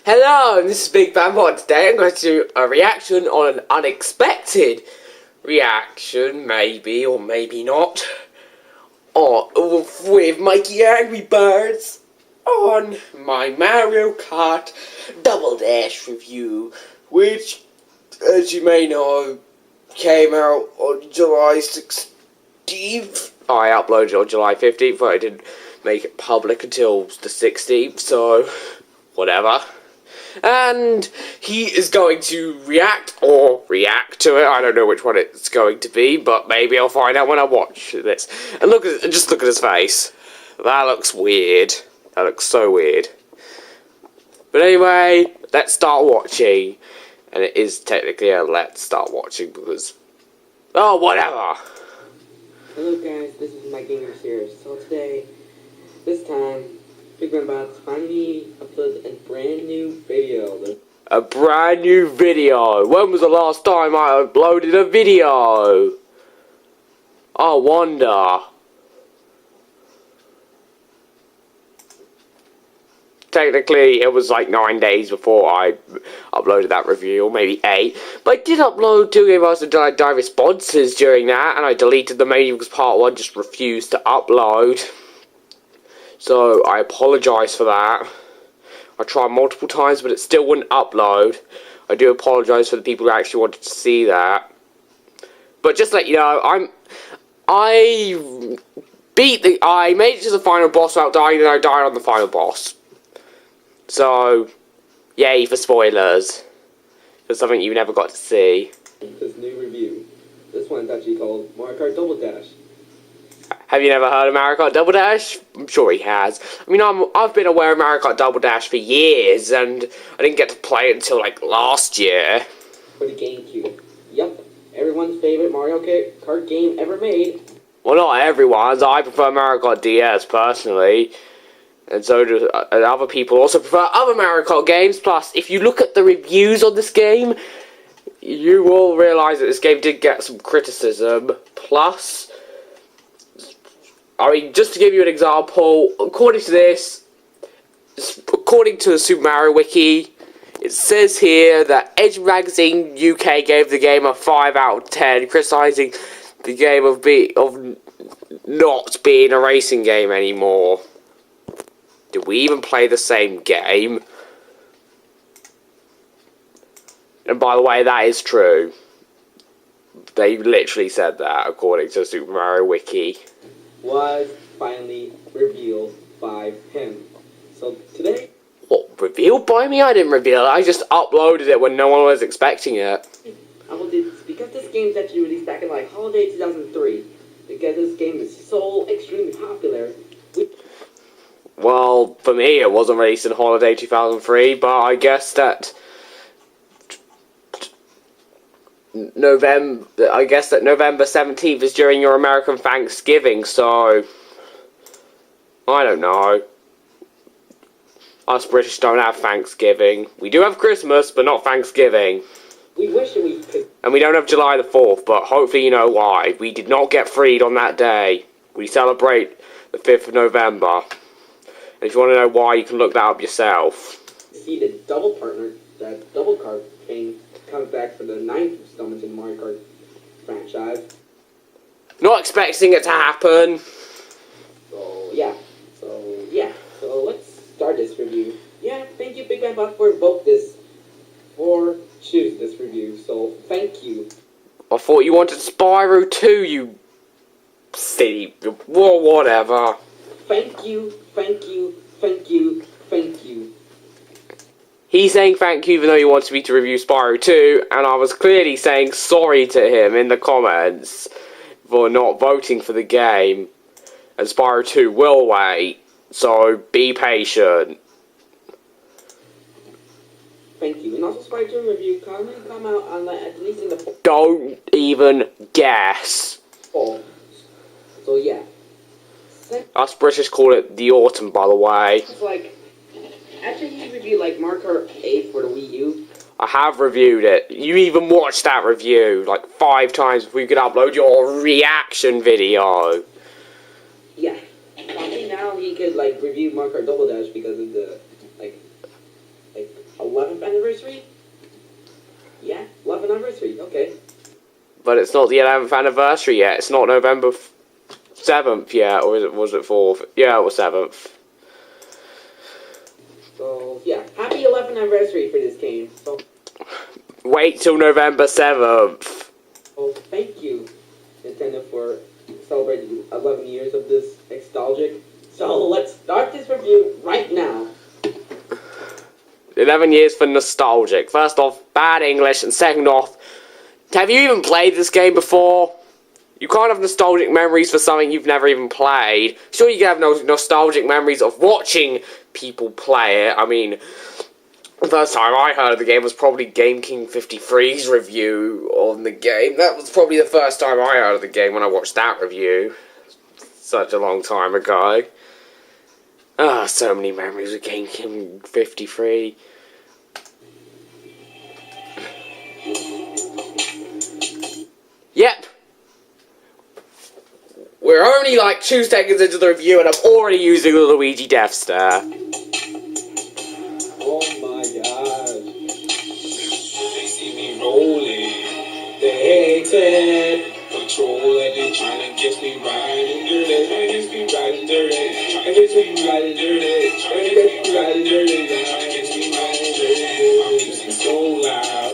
Hello, this is Big Bambot. Today I'm going to do a reaction on an unexpected reaction, maybe or maybe not, with MikeyAngryBirds on my Mario Kart Double Dash review, which, as you may know, came out on July 16th. I uploaded it on July 15th, but I didn't make it public until the 16th, so whatever. And he is going to react to it. I don't know which one it's going to be, but maybe I'll find out when I watch this. And just look at his face. That looks weird. That looks so weird. But anyway, let's start watching. And it is technically a let's start watching because, oh, whatever. Hello guys, this is MikeyAngryBirds here. So today, this time, MikeyAngryBirds finally uploaded a brand new video. A brand new video? When was the last time I uploaded a video? I wonder. Technically, it was like 9 days before I uploaded that review, or maybe 8. But I did upload 2 Game Master Die responses during that, and I deleted them mainly because part 1 just refused to upload. So, I apologise for that. I tried multiple times, but it still wouldn't upload. I do apologise for the people who actually wanted to see that. But just to let you know, I made it to the final boss without dying, and I died on the final boss. So, yay for spoilers. For something you never got to see. This new review. This one's actually called Mario Kart Double Dash. Have you never heard of Mario Kart Double Dash? I'm sure he has. I mean, I've been aware of Mario Kart Double Dash for years, and I didn't get to play it until, like, last year. For the GameCube. Yep, everyone's favorite Mario Kart game ever made. Well, not everyone's. I prefer Mario Kart DS, personally. And so do other people also prefer other Mario Kart games. Plus, if you look at the reviews on this game, you will realise that this game did get some criticism. Plus, I mean, just to give you an example, according to this, according to the Super Mario Wiki, it says here that Edge Magazine UK gave the game a 5 out of 10, criticising the game of not being a racing game anymore. Did we even play the same game? And by the way, that is true. They literally said that, according to Super Mario Wiki. Was finally revealed by him. So today... What, revealed by me? I didn't reveal it. I just uploaded it when no one was expecting it. Because this game's actually released back in like holiday 2003. Because this game is so extremely popular. Well, for me, it wasn't released in holiday 2003, but I guess that November 17th is during your American Thanksgiving, so I don't know. Us British don't have Thanksgiving. We do have Christmas, but not Thanksgiving. We wish we could. And we don't have July the 4th, but hopefully you know why. We did not get freed on that day. We celebrate the 5th of November. And if you want to know why, you can look that up yourself. See the double Kart thing comes back for the 9th installment in the Mario Kart franchise. Not expecting it to happen. So yeah. So let's start this review. Yeah, thank you, Big Bambot, for choosing this review. So thank you. I thought you wanted Spyro 2, you silly, well, whatever. Thank you. He's saying thank you even though he wants me to review Spyro 2, and I was clearly saying sorry to him in the comments for not voting for the game. And Spyro 2 will wait, so be patient. Thank you. And also Spyro 2 review come out on at least in the... Don't even guess. Oh. So yeah. Us British call it the autumn, by the way. It's like, after you reviewed like Mario Kart 8 for the Wii U. I have reviewed it. You even watched that review like 5 times before you could upload your reaction video. Yeah. I think now he could like review Mario Kart Double Dash because of the like anniversary? Yeah, 11th anniversary, okay. But it's not the 11th anniversary yet. It's not November 7th yet, or was it 4th? Yeah, it was 7th. So, yeah, happy 11th anniversary for this game. So, wait till November 7th. oh, thank you, Nintendo, for celebrating 11 years of this nostalgic. So, let's start this review right now. 11 years for nostalgic. First off, bad English, and second off, have you even played this game before? You can't have nostalgic memories for something you've never even played. Sure, you can have nostalgic memories of watching people play it. I mean, the first time I heard of the game was probably Game King 53's review on the game. That was probably the first time I heard of the game when I watched that review. Such a long time ago. Ah, so many memories of Game King 53. Yep. We're only like 2 seconds into the review and I'm already using the Luigi Death Stare. Oh my god. They see me rolling. They hate it. Control it, they trying to get me riding dirty. Trying to get me riding dirty. Trying to get me riding dirty. Trying to get me riding dirty. Trying to get me riding dirty. My music's so loud.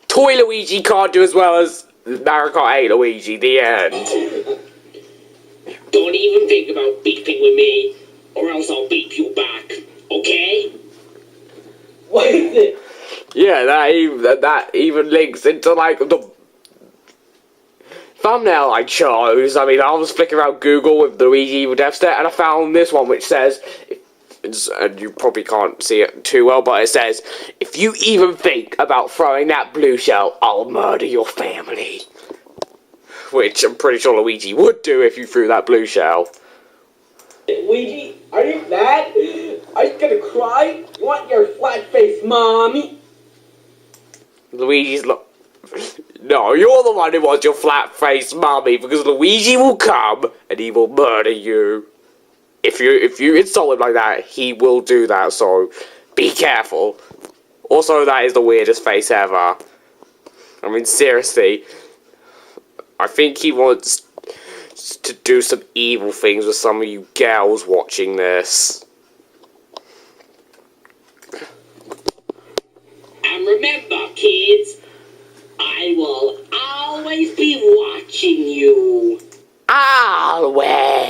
Toy Luigi can't do as well as Mario Kart 8 Luigi, the end. Don't even think about beeping with me, or else I'll beep you back, okay? What is it? Yeah, that even links into like the thumbnail I chose. I mean, I was flicking around Google with the Luigi Evil Death Stare and I found this one which says, and you probably can't see it too well, but it says, if you even think about throwing that blue shell, I'll murder your family. Which I'm pretty sure Luigi would do if you threw that blue shell. Luigi, are you mad? Are you gonna cry? You want your flat face, mommy? Luigi's no, you're the one who wants your flat-faced mommy, because Luigi will come and he will murder you. If you insult him like that, he will do that, so be careful. Also, that is the weirdest face ever. I mean, seriously. I think he wants to do some evil things with some of you girls watching this. And remember, kids, I will always be watching you. Always.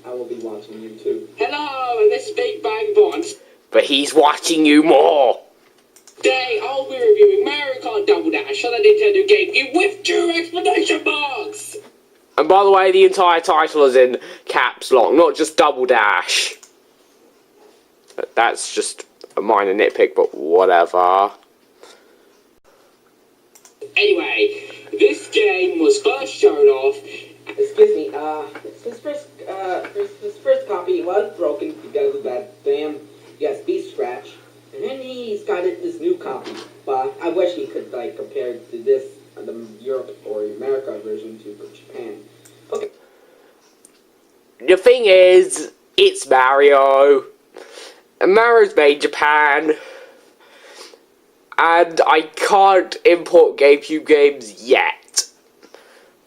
I will be watching you too. Hello, and this is Big Bang Bonds. But he's watching you more. Today, I'll be reviewing Mario Kart Double Dash on the Nintendo GameCube with 2 exclamation marks! And by the way, the entire title is in caps lock, not just Double Dash. That's just a minor nitpick, but whatever. Anyway, this game was first shown off. Excuse me, his first copy was broken because of that damn USB scratch. And then he's got this new copy. But I wish he could, like, compare it to this, the Europe or America version to Japan. Okay. The thing is, it's Mario. And Mario's made in Japan. And I can't import GameCube games yet.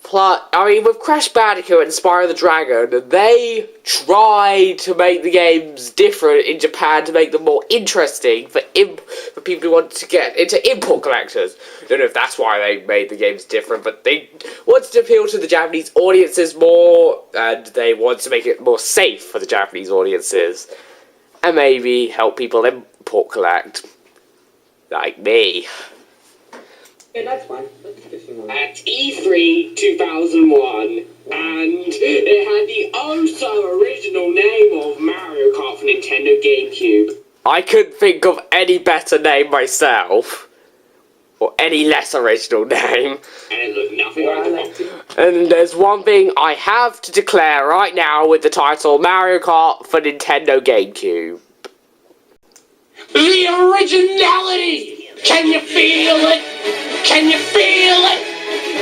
Plus, I mean, with Crash Bandicoot and Spyro the Dragon, they try to make the games different in Japan to make them more interesting for people who want to get into import collectors. I don't know if that's why they made the games different, but they wanted to appeal to the Japanese audiences more, and they want to make it more safe for the Japanese audiences. And maybe help people import collect. Like me. Yeah, that's fine. Let's continue on. At E3 2001, and it had the oh-so-original name of Mario Kart for Nintendo GameCube. I couldn't think of any better name myself. Or any less original name. And it looked nothing like the box. And there's one thing I have to declare right now with the title Mario Kart for Nintendo GameCube. The originality! Can you feel it? Can you feel it?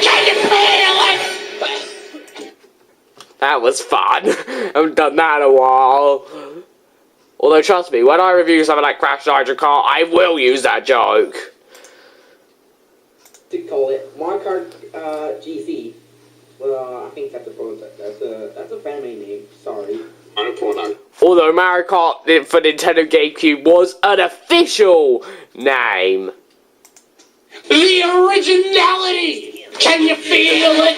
Can you feel it? That was fun. I haven't done that in a while. Although, trust me, when I review something like Crash Nitro Kart, I will use that joke. To call it Mario Kart GC. Well, I think that's a family name. Sorry. Although Mario Kart for Nintendo GameCube was an official name. The originality! Can you feel it?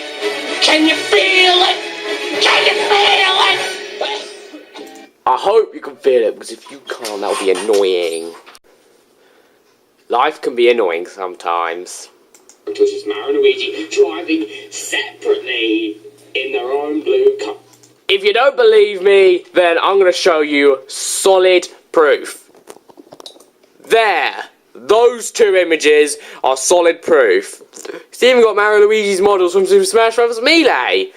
Can you feel it? Can you feel it? I hope you can feel it, because if you can't, that'll be annoying. Life can be annoying sometimes. Which is Mario and Luigi driving separately in their own blue car. If you don't believe me, then I'm going to show you solid proof. There. Those two images are solid proof. It's even got Mario and Luigi's models from Super Smash Bros. Melee,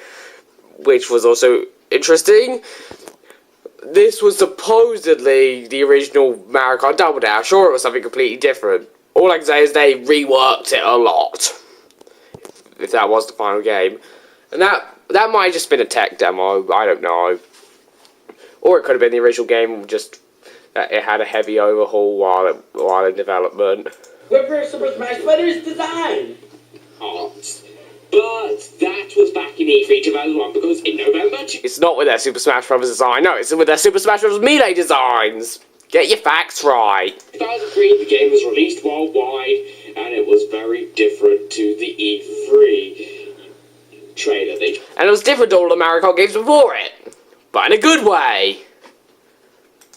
which was also interesting. This was supposedly the original Mario Kart Double Dash, or it was something completely different. All I can say is they reworked it a lot, if that was the final game. And that might have just been a tech demo, I don't know. Or it could have been the original game, just that it had a heavy overhaul while in development. Whipper Super Smash Brothers design! But that was back in E3 2001, because in November... It's not with their Super Smash Bros. Design, no, it's with their Super Smash Bros. Melee designs! Get your facts right! 2003, the game was released worldwide, and it was very different to the E3 trailer. And it was different to all the Mario Kart games before it, but in a good way.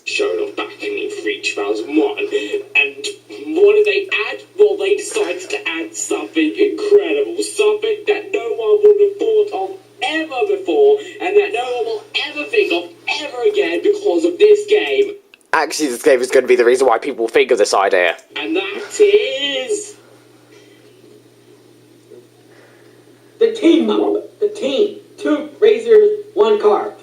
Showed off back in E3 2001, and what did they add? Well, they decided to add something incredible, something that no one would have thought of ever before, and that no one will ever think of ever again because of this game. Actually, this game is going to be the reason why people think of this idea. And that is... The team up! The team! 2 Razors, 1 KART.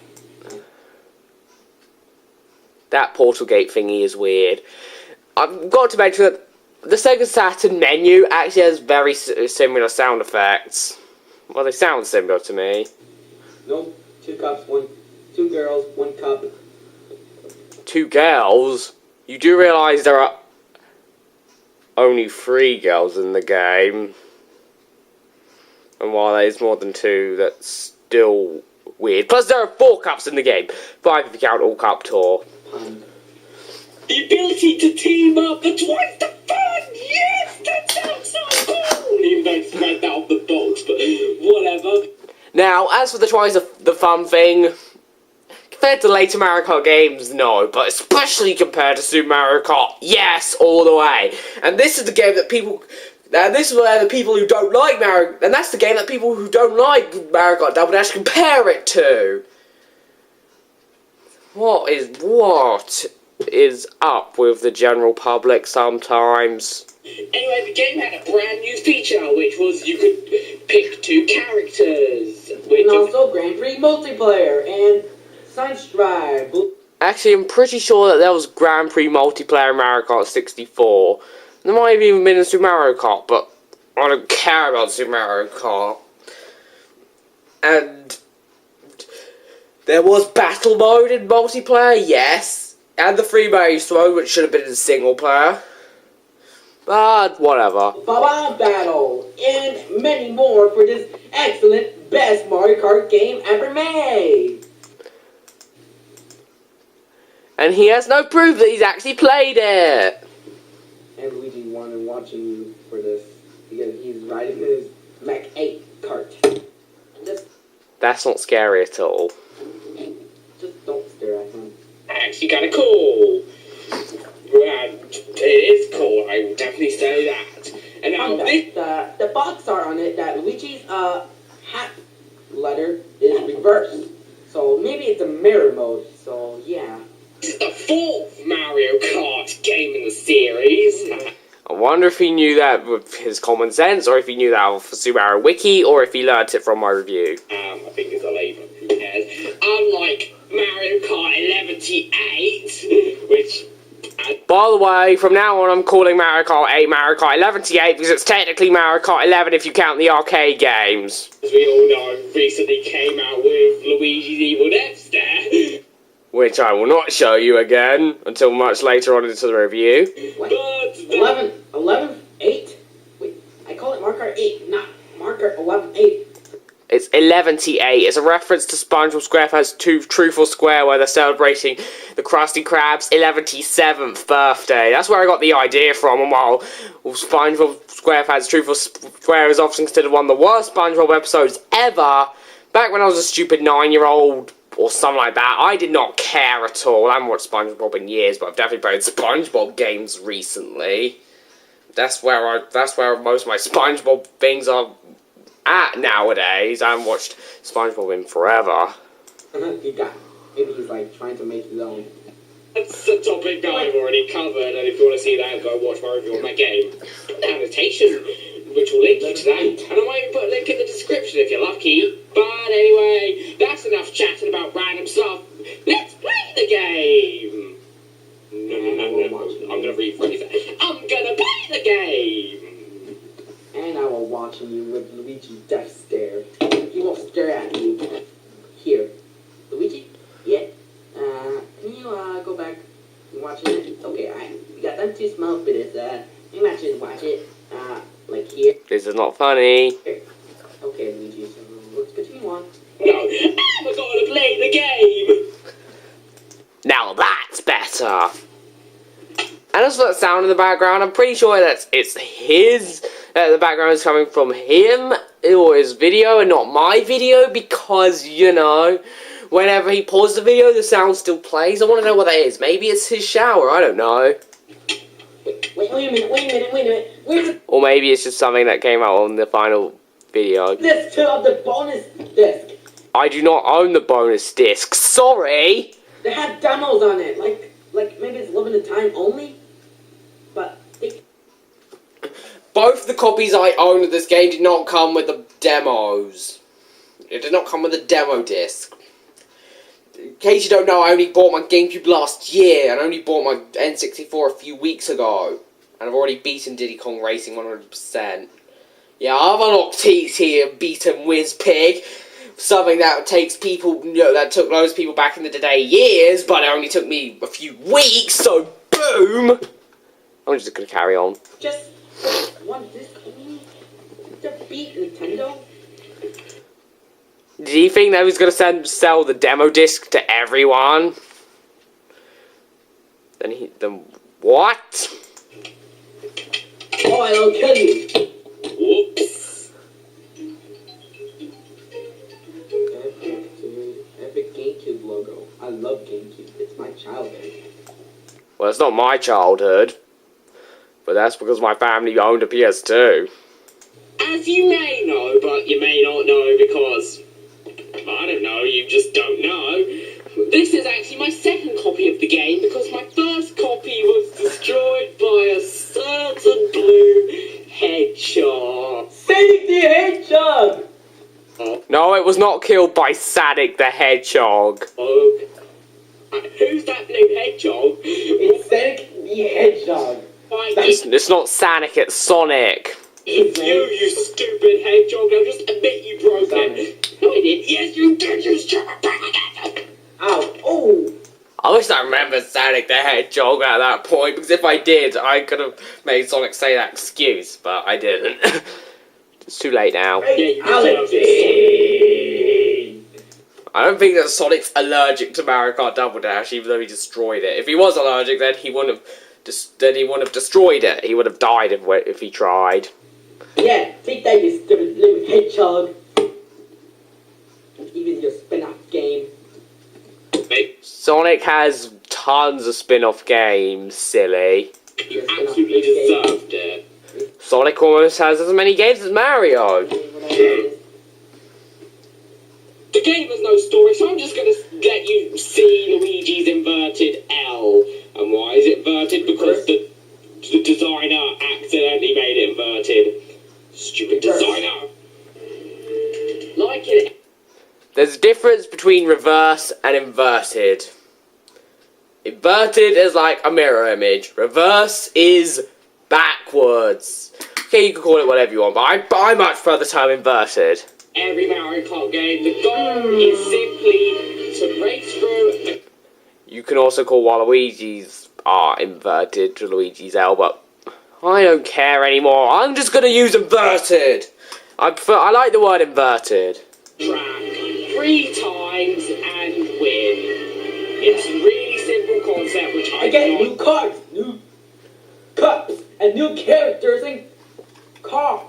That portal gate thingy is weird. I've got to mention that the Sega Saturn menu actually has very similar sound effects. Well, they sound similar to me. Nope. 2 cups, 2 girls, 1 cup. 2 girls? You do realise there are only 3 girls in the game. And while there's more than 2, that's still weird. Plus there are 4 cups in the game. 5 if you count all cup tour. The ability to team up, that's twice the fun! Yes! That sounds so cool! Even though it's right out of the box, but whatever. Now, as for the twice the fun thing, compared to later Mario Kart games, no. But especially compared to Super Mario Kart, yes, all the way. And this is the game that people... And this is where the people who don't like Mario... And that's the game that people who don't like Mario Kart Double Dash compare it to. What is up with the general public sometimes? Anyway, the game had a brand new feature, which was you could pick 2 characters. And also Grand Prix multiplayer and Sunstripe. Actually, I'm pretty sure that there was Grand Prix multiplayer in Mario Kart 64. There might have even been in Super Mario Kart, but I don't care about Super Mario Kart. And there was battle mode in multiplayer, yes. And the free base mode, which should have been in single player. But whatever. Baba Battle and many more for this excellent best Mario Kart game ever made. And he has no proof that he's actually played it. And Luigi wanted watching you for this because he's riding his Mech 8 kart. That's not scary at all. Just don't stare at him. Actually kind of cool. It is cool, I will definitely say that. And now the box art on it, that Luigi's hat letter is reversed. So maybe it's a mirror mode, so yeah. This is the 4th Mario Kart game in the series. I wonder if he knew that with his common sense, or if he knew that off the Super Mario Wiki, or if he learnt it from my review. I think it's a label. Who cares? Unlike Mario Kart 1188, which... By the way, from now on I'm calling Mario Kart 8 Mario Kart 1188 because it's technically Mario Kart 11 if you count the arcade games. As we all know, recently came out with Luigi's Evil Death Stare. which I will not show you again until much later on into the review. What? 11-8? Wait, I call it marker 8, not marker 11-8. It's 11-8. It's a reference to SpongeBob SquarePants 2 Truth or Square, where they're celebrating the Krusty Krab's 11th birthday. That's where I got the idea from. And while SpongeBob SquarePants Truth or Square is often considered one of the worst SpongeBob episodes ever, back when I was a stupid 9-year-old or something like that, I did not care at all. I haven't watched SpongeBob in years, but I've definitely played SpongeBob games recently. That's where most of my SpongeBob things are at nowadays. I haven't watched SpongeBob in forever. Maybe he's like trying to make his own. That's a topic that I've already covered, and if you want to see that, go watch my review on that game. Put the annotation, which will link you to that, and I might even put a link in the description if you're lucky. But anyway, that's enough chatting about random stuff. Let's play the game! No. I'm gonna rephrase it. I'm gonna play the game! And I will watch you with Luigi's death stare. He won't stare at you. Here. Luigi? Yeah? Can you, go back and watch it? Okay, we got them two small bits, you might just watch it, like here. This is not funny. Here. Okay, Luigi, so let's continue on. No, I'm gonna play the game! Now that's better. And as for that sound in the background, I'm pretty sure that it's his. The background is coming from him or his video and not my video, because, you know, whenever he pauses the video, the sound still plays. I want to know what that is. Maybe it's his shower. I don't know. Wait a minute. Where's Or maybe it's just something that came out on the final video. this to the bonus disc? I do not own the bonus disc. Sorry. They had demos on it, like maybe it's limited time only, but Both the copies I own of this game did not come with the demos. It did not come with a demo disc. In case you don't know, I only bought my GameCube last year, and I only bought my N64 a few weeks ago. And I've already beaten Diddy Kong Racing 100%. Yeah, I've unlocked TT and beaten WizPig. Something that takes people, that took loads of people back in the day years, but it only took me a few weeks, so boom! I'm just gonna carry on. just one disc only to beat Nintendo. Do you think that he was gonna sell the demo disc to everyone? Then what? Oh, I'll kill you. Whoops. Epic GameCube logo. I love GameCube. It's my childhood. Well, it's not my childhood, but that's because my family owned a PS2. As you may know, but you may not know because, I don't know, you just don't know. This is actually my second copy of the game because my first copy was destroyed by a certain blue hedgehog. Sonic the Hedgehog! No, it was not killed by Sonic the Hedgehog. Oh. Who's that blue hedgehog? It's Sonic the Hedgehog. It's not Sonic, it's Sonic. It's you stupid hedgehog. Now just admit you broke it. No, I didn't. Yes, you did, you stupid. Ow. Oh! I wish I remembered Sonic the Hedgehog at that point, because if I did, I could have made Sonic say that excuse, but I didn't. It's too late now. Hey, Alex! I don't think that Sonic's allergic to Mario Kart Double Dash, even though he destroyed it. If he was allergic, then he wouldn't have destroyed it. He would have died if he tried. Yeah, take that, you stupid blue hedgehog. Even your spin-off game. Sonic has tons of spin-off games, silly. You absolutely deserved it. Sonic almost has as many games as Mario. The game has no story, so I'm just gonna let you see Luigi's inverted L. And why is it inverted? Because the designer accidentally made it inverted. Stupid designer. Like it. There's a difference between reverse and inverted. Inverted is like a mirror image. Reverse is backwards. Okay, you can call it whatever you want, but I much prefer the term inverted. Every Mario Kart game, the goal is simply to race through. You can also call Waluigi's R inverted to Luigi's L, but I don't care anymore. I'm just gonna use inverted. I like the word inverted. Track 3 times and win. It's a really simple concept which I Again, new cards, new cups, and new characters and KART.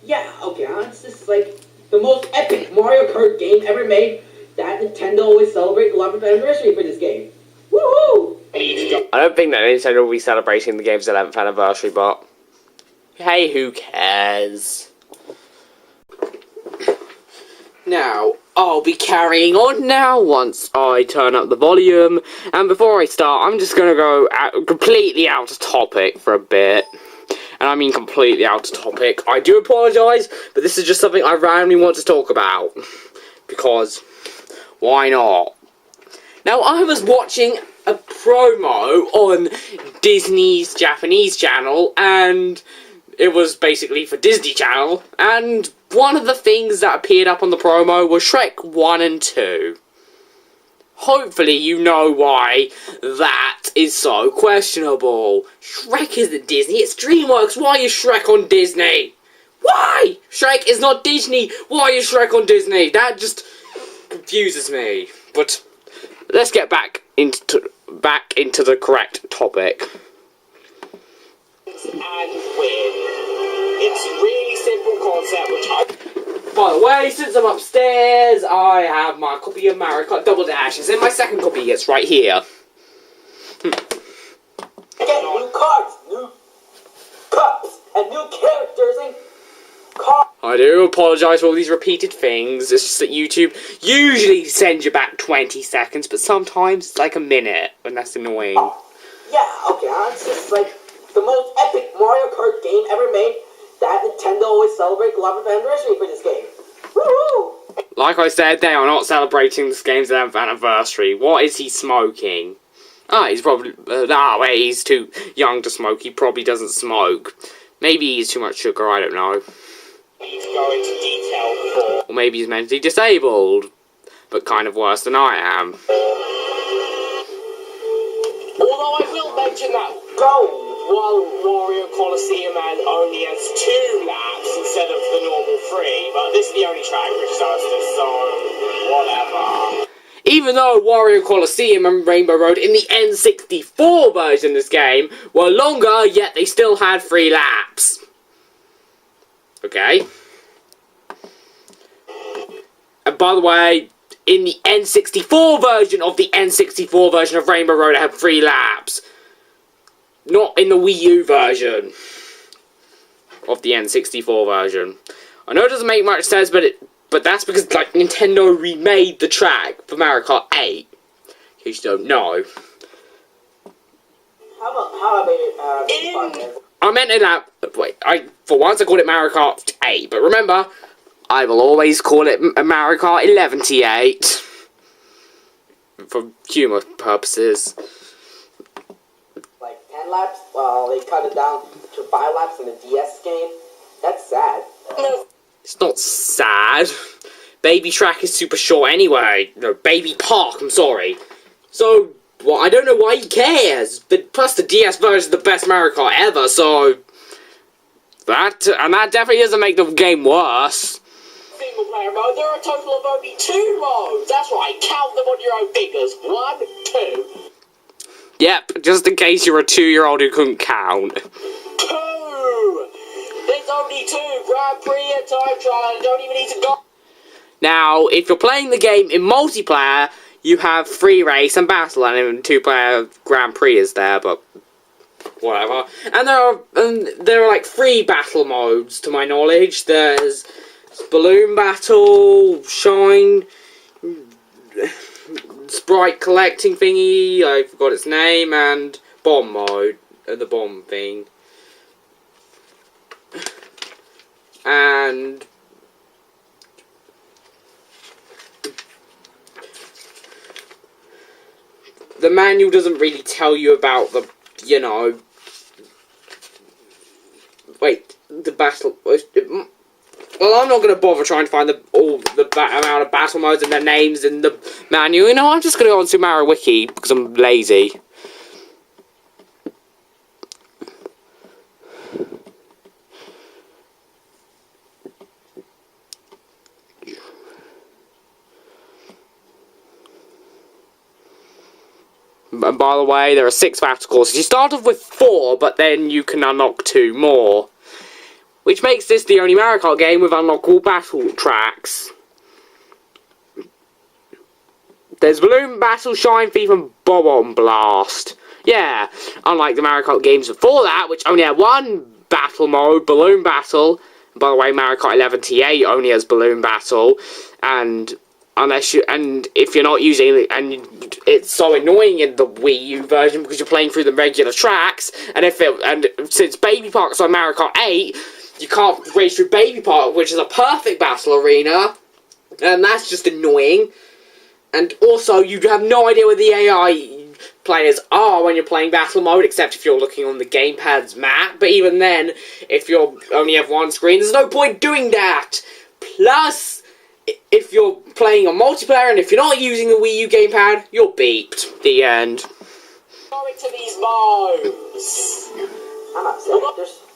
Yeah, okay, it's just like the most epic Mario Kart game ever made. That Nintendo always celebrate the 11th anniversary for this game. Woohoo! I don't think that Nintendo will be celebrating the game's 11th anniversary, but hey, who cares? Now, I'll be carrying on now once I turn up the volume, and before I start, I'm just gonna go completely out of topic for a bit. And I mean completely out of topic. I do apologise, but this is just something I randomly want to talk about. Because, why not? Now, I was watching a promo on Disney's Japanese channel, and it was basically for Disney Channel, and one of the things that appeared up on the promo was Shrek 1 and 2. Hopefully you know why that is so questionable. Shrek isn't Disney, it's DreamWorks. Why is Shrek on Disney? Why? Shrek is not Disney. Why is Shrek on Disney? That just confuses me. But let's get back into the correct topic. and win. It's a really simple concept which I... By the way, since I'm upstairs, I have my copy of Mario Kart Double Dash, and my second copy is right here. Again, new cards, new cups, and new characters and KART. I do apologise for all these repeated things. It's just that YouTube usually sends you back 20 seconds, but sometimes it's like a minute, and that's annoying. Yeah, okay, it's just like the most epic Mario Kart game ever made. That Nintendo always celebrate the 11th anniversary for this game. Woohoo! Like I said, they are not celebrating this game's 11th anniversary. What is he smoking? He's probably... wait, he's too young to smoke. He probably doesn't smoke. Maybe he's too much sugar, I don't know. need to go into detail for... Or maybe he's mentally disabled. But kind of worse than I am. Although I will mention that while Wario Coliseum only has 2 laps instead of the normal 3, but this is the only track which does this, so whatever. Even though Wario Coliseum and Rainbow Road in the N64 version of this game were longer, yet they still had 3 laps. Okay. And by the way, in the N64 version of Rainbow Road, it had 3 laps. Not in the Wii U version of the N64 version. I know it doesn't make much sense, but that's because like Nintendo remade the track for Mario Kart 8. In case you don't know. How about it, I meant it out. Wait, for once I called it Mario Kart 8, but remember, I will always call it Mario Kart 11T8 for humor purposes. like 10 laps? Well, they cut it down to 5 laps in the DS game. That's sad. It's not sad. Baby Track is super short anyway. No, Baby Park, I'm sorry. So, well, I don't know why he cares. But plus the DS version is the best Mario Kart ever, so... that definitely doesn't make the game worse. Single player mode, there are a total of only 2 modes. That's right, count them on your own fingers. 1, 2. Yep, just in case you're a 2-year-old who couldn't count. 2! There's only 2, Grand Prix and Time Trial, and don't even need to go... Now, if you're playing the game in multiplayer, you have free race and battle, and in 2-player Grand Prix is there, but whatever. And there are like 3 battle modes, to my knowledge. There's Balloon Battle, Shine, Sprite Collecting thingy, I forgot its name, and Bomb mode, the bomb thing. And... the manual doesn't really tell you about the, you know... wait, the battle... Well, I'm not going to bother trying to find the amount of battle modes and their names in the manual. You know, I'm just going to go on Super Mario Wiki because I'm lazy. And by the way, there are 6 battle courses. You start off with 4, but then you can unlock 2 more. Which makes this the only Mario Kart game with unlockable battle tracks. There's Balloon Battle, Shine Thief, and Bob-omb Blast. Yeah, unlike the Mario Kart games before that, which only had 1 battle mode, Balloon Battle. And by the way, Mario Kart 11 T8 only has Balloon Battle. And if you're not using it, and it's so annoying in the Wii U version because you're playing through the regular tracks, and since Baby Park's on Mario Kart 8, you can't race through Baby Park, which is a perfect battle arena, and that's just annoying. And also, you have no idea where the AI players are when you're playing battle mode, except if you're looking on the gamepad's map. But even then, if you only have 1 screen, there's no point doing that. Plus, if you're playing on multiplayer and if you're not using the Wii U gamepad, you're beeped. The end. Going to these modes. I'm upset.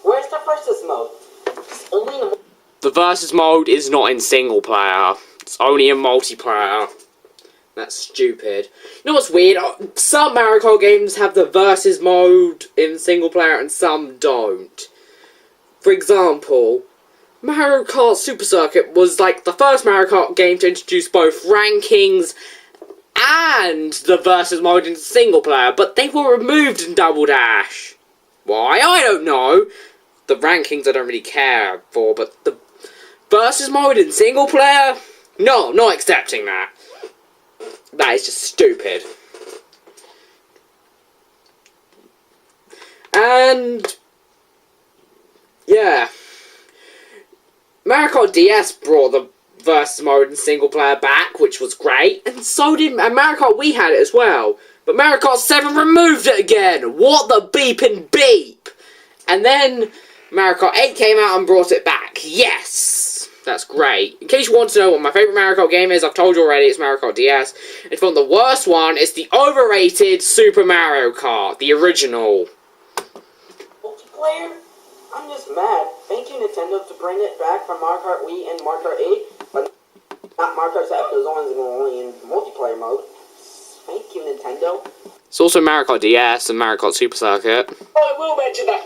Where's the versus mode? It's only in the versus mode is not in single player. It's only in multiplayer. That's stupid. You know what's weird? Some Mario Kart games have the versus mode in single player and some don't. For example, Mario Kart Super Circuit was like the first Mario Kart game to introduce both rankings and the versus mode in single player, but they were removed in Double Dash. Why? I don't know. The rankings I don't really care for, but the versus mode in single player? No, not accepting that. That is just stupid. And yeah, Mario Kart DS brought the versus mode in single player back, which was great, and so did Mario Kart Wii had it as well. But Mario Kart 7 removed it again. What the beeping beep? And then Mario Kart 8 came out and brought it back. Yes! That's great. In case you want to know what my favourite Mario Kart game is, I've told you already, it's Mario Kart DS. If you want the worst one, it's the overrated Super Mario Kart, the original. multiplayer? I'm just mad. Thank you, Nintendo, to bring it back from Mario Kart Wii and Mario Kart 8, but not Mario Kart 7. Those ones are only in multiplayer mode. Thank you, Nintendo. It's also Mario Kart DS and Mario Kart Super Circuit. I will mention that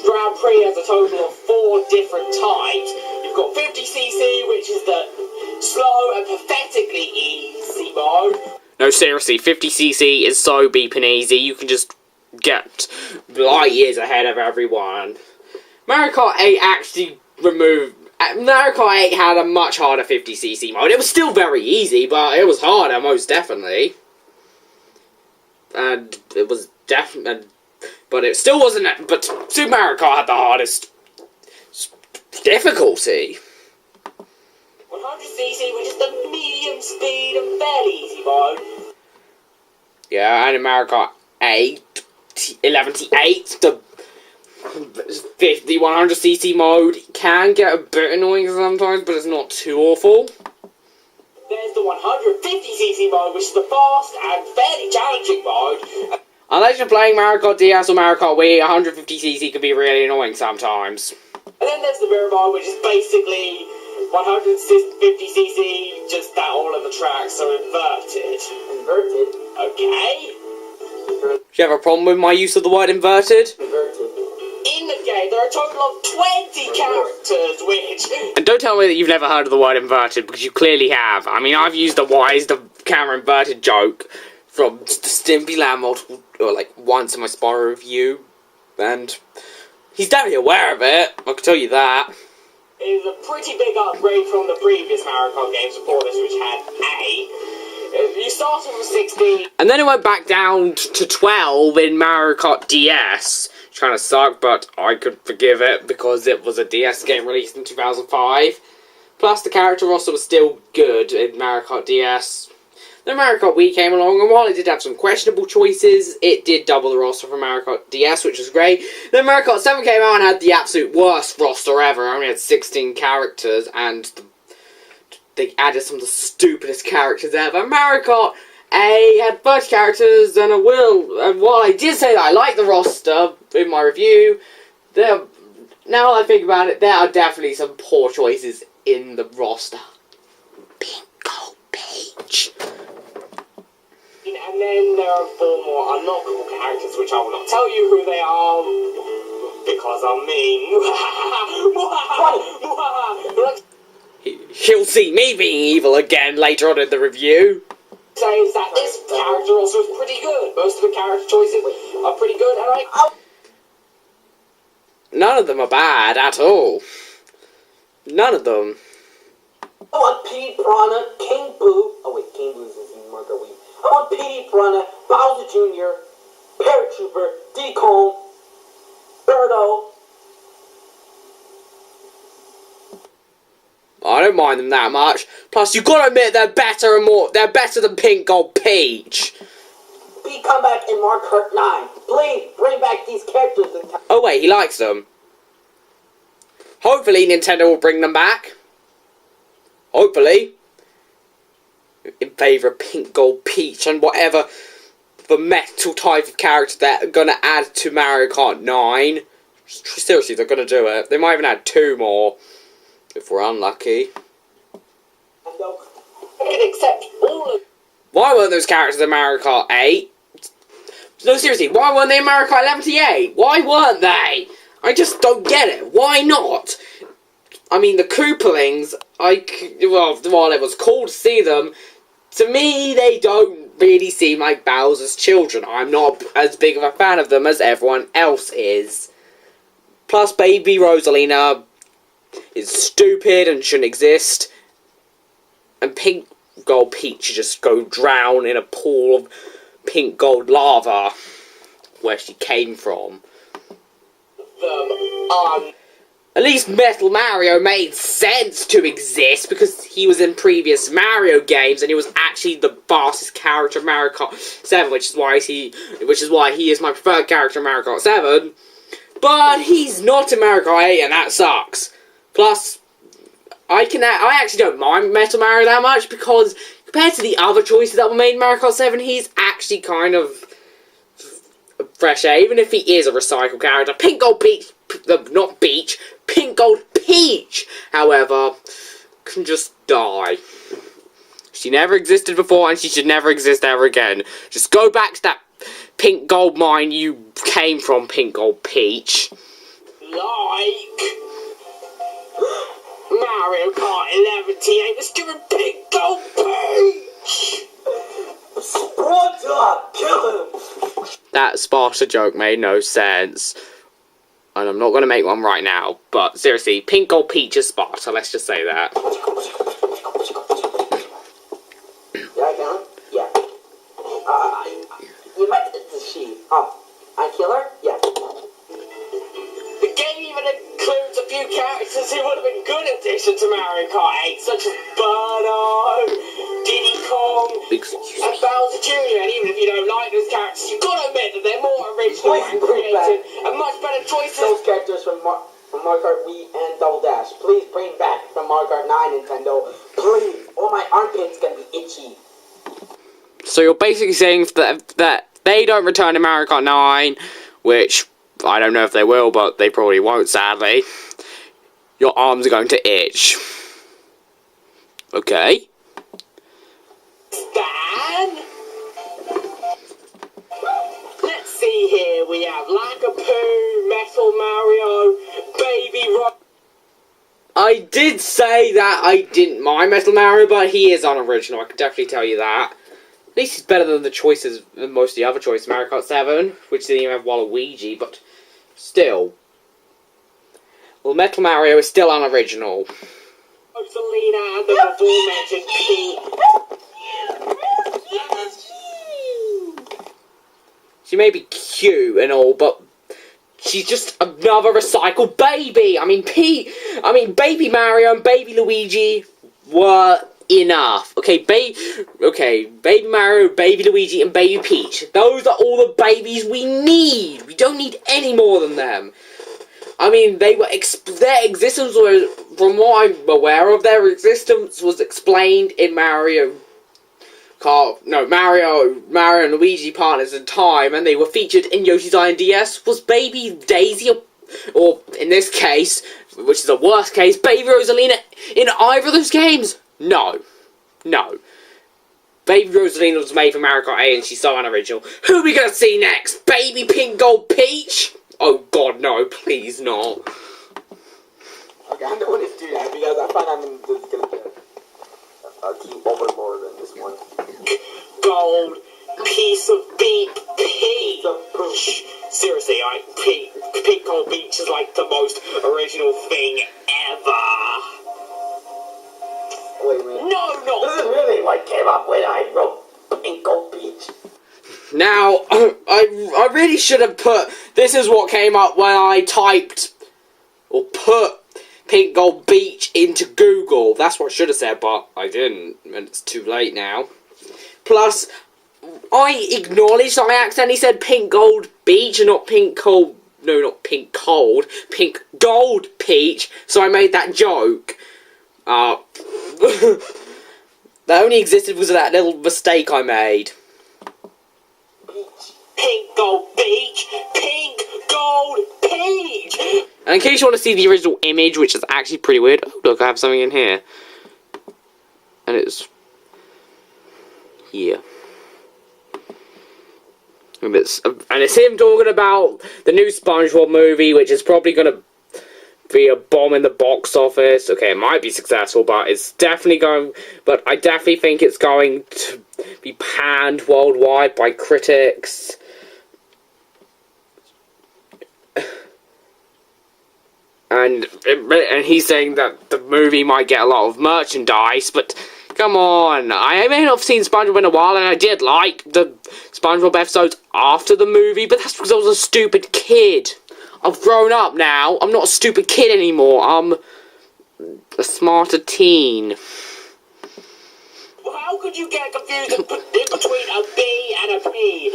Grand Prix has a total of 4 different types. You've got 50cc, which is the slow and pathetically easy mode. No, seriously, 50cc is so beeping easy, you can just get light years ahead of everyone. Mario Kart 8 actually removed... Mario Kart 8 had a much harder 50cc mode. It was still very easy, but it was harder, most definitely. And it was definitely... But it still wasn't... But Super Mario Kart had the hardest difficulty. 100cc, which is the medium speed and fairly easy mode. Yeah, and in Mario Kart 8, 11 to 8, the 100cc mode can get a bit annoying sometimes, but it's not too awful. There's the 150cc mode, which is the fast and fairly challenging mode. Unless you're playing Mario Kart DS or Mario Kart Wii, 150cc can be really annoying sometimes. And then there's the mirror mode, which is basically 150cc, just that all of the tracks are inverted. Inverted? Okay. Do you have a problem with my use of the word inverted? Inverted. In the game, there are a total of 20 characters, which... And don't tell me that you've never heard of the word inverted, because you clearly have. I mean, I've used the why is the camera inverted joke from the Stimpy Land once in my Spyro review, and he's definitely aware of it, I can tell you that. It is a pretty big upgrade from the previous Mario Kart games before this, which had A. You started with 16. And then it went back down to 12 in Mario Kart DS. Which kind of sucked, but I could forgive it because it was a DS game released in 2005. Plus, the character roster was still good in Mario Kart DS. The Mario Kart Wii came along, and while it did have some questionable choices, it did double the roster from Mario Kart DS, which was great. Then Mario Kart 7 came out and had the absolute worst roster ever. It only had 16 characters, and they added some of the stupidest characters ever. Mario Kart A had 30 characters and a will, and while I did say that I like the roster in my review, now that I think about it, there are definitely some poor choices in the roster. Pink Gold Peach. And then there are 4 more unlockable characters, which I will not tell you who they are, because I'm mean. He'll see me being evil again later on in the review. Says that this character also is pretty good. Most of the character choices are pretty good, and None of them are bad at all. None of them. I want Petey Piranha, King Boo. Oh wait, King Boo's is in Marco Wii. I want Petey Piranha, Bowser Jr., Paratrooper, Diddy Kong, Birdo. I don't mind them that much. Plus, you gotta admit they're better than Pink Gold Peach. Please come back in Mario Kart 9. Please bring back these characters. Oh wait, he likes them. Hopefully Nintendo will bring them back. Hopefully. In favour of Pink Gold Peach and whatever the metal type of character they're gonna add to Mario Kart 9. Seriously, they're gonna do it. They might even add 2 more. If we're unlucky. accept all of. Why weren't those characters in Mario Kart 8? No, seriously, why weren't they in Mario Kart 11 to 8? Why weren't they? I just don't get it. Why not? I mean, the Koopalings, while it was cool to see them, to me, they don't really seem like Bowser's children. I'm not as big of a fan of them as everyone else is. Plus, baby Rosalina is stupid and shouldn't exist. And Pink Gold Peach should just go drown in a pool of pink gold lava where she came from. At least Metal Mario made sense to exist because he was in previous Mario games and he was actually the fastest character in Mario Kart 7, which is why he is my preferred character in Mario Kart 7. But he's not in Mario Kart 8 and that sucks. Plus, I actually don't mind Metal Mario that much because compared to the other choices that were made in Mario Kart 7, he's actually kind of fresh air, even if he is a recycled character. Pink Gold Peach, not Beach, Pink Gold Peach, however, can just die. She never existed before and she should never exist ever again. Just go back to that pink gold mine you came from, Pink Gold Peach. Like Mario Kart 11 T8 was given Pink Gold Peach. Sparta, kill him. That Sparta joke made no sense. And I'm not going to make one right now. But seriously, Pink Gold Peach is Sparta, let's just say that. Did I count? Yeah. You might... It's she. I kill her? Yeah. The game even includes a few characters who would have been good additions to Mario Kart 8, such as Birdo, Diddy Kong, and Bowser Jr. And even if you don't like those characters, you've got to admit that they're more original and creative and much better choices. Those characters from Mario Kart Wii and Double Dash. Please bring back from Mario Kart 9, Nintendo. Please. All my armpits gonna be itchy. So you're basically saying that they don't return to Mario Kart 9, which I don't know if they will, but they probably won't, sadly. Your arms are going to itch. Okay. Stan? Let's see here. We have Lakapoo, Metal Mario, Baby Rock. I did say that I didn't mind Metal Mario, but he is unoriginal, I can definitely tell you that. At least he's better than most of the other choices, Mario Kart 7, which didn't even have Waluigi, but still. Well, Metal Mario is still unoriginal. Rosalina and the aforementioned Pete. She may be cute and all, but she's just another recycled baby. I mean, Baby Mario and Baby Luigi were enough. Okay, Baby Mario, Baby Luigi, and Baby Peach. Those are all the babies we need. We don't need any more than them. I mean, their existence was, from what I'm aware of, their existence was explained in Mario and Luigi Partners in Time, and they were featured in Yoshi's Island DS. Was Baby Daisy, or in this case, which is the worst case, Baby Rosalina in either of those games? No. Baby Rosalina was made for Mario Kart 8 and she's so unoriginal. Who are we gonna see next? Baby Pink Gold Peach? Oh god, no, please not. Okay, I don't want to do that because I find I'm gonna be a team overlord in this one. Gold piece of beep peach. Seriously, Pink Gold Beach is like the most original thing ever. Wait a minute. No. This is really what came up when I wrote Pink Gold Beach. Now, I really should have put, this is what came up when I typed, or put Pink Gold Beach into Google. That's what I should have said, but I didn't, and it's too late now. Plus, I acknowledged I accidentally said Pink Gold Beach and not Pink Gold, no, not Pink Cold, Pink Gold Peach, so I made that joke. That only existed because of that little mistake I made. Pink Gold Beach, Pink Gold Peach. And in case you want to see the original image, which is actually pretty weird. Oh, look, I have something in here. And it's here. And it's him talking about the new SpongeBob movie, which is probably going to be a bomb in the box office. Okay, it might be successful, but it's definitely going... But I definitely think it's going to be panned worldwide by critics. And he's saying that the movie might get a lot of merchandise, but come on, I may not have seen SpongeBob in a while, and I did like the SpongeBob episodes after the movie, but that's because I was a stupid kid. I've grown up now. I'm not a stupid kid anymore. I'm a smarter teen. How could you get confused in between a B and a P?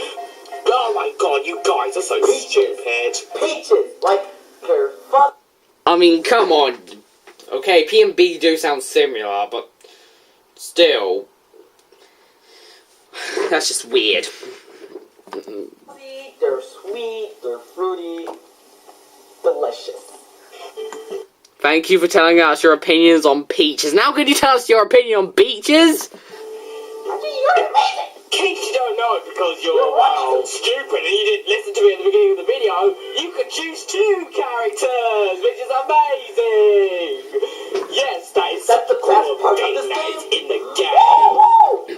Oh my god, you guys are so stupid. Peaches, like they're fun. I mean, come on. Okay, P and B do sound similar, but still, that's just weird. They're sweet, they're fruity, delicious. Thank you for telling us your opinions on peaches. Now can you tell us your opinion on beaches? You're amazing. In case you don't know it because you're, well, stupid and you didn't listen to it at the beginning of the video, you could choose 2 characters, which is amazing! Yes, that's the best part of thing this that is game. in the game.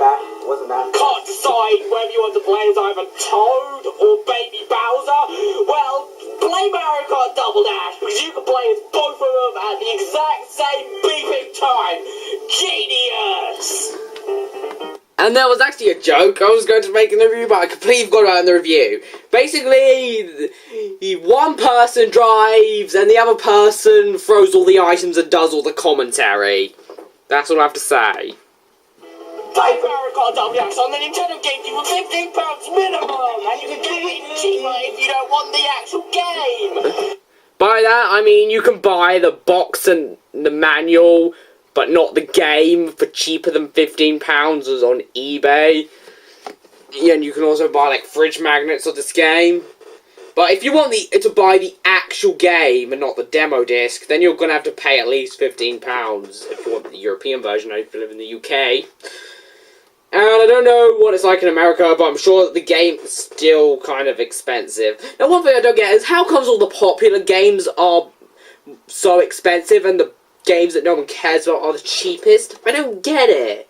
That wasn't that. Can't decide whether you want to play as either Toad or Baby Bowser? Well, play Mario Kart Double Dash because you can play as both of them at the exact same beeping time. Genius! And there was actually a joke I was going to make in the review, but I completely forgot about it in the review. Basically, one person drives and the other person throws all the items and does all the commentary. That's all I have to say. Play Mario Kart Double Dash on the Nintendo GameCube for £15 minimum, and you can get it even cheaper if you don't want the actual game. By that, I mean you can buy the box and the manual, but not the game for cheaper than £15 as on eBay. Yeah, and you can also buy like fridge magnets of this game. But if you want to buy the actual game and not the demo disc, then you're gonna have to pay at least £15 if you want the European version. If you live in the UK. And I don't know what it's like in America, but I'm sure that the game is still kind of expensive. Now, one thing I don't get is how comes all the popular games are so expensive and the games that no one cares about are the cheapest? I don't get it.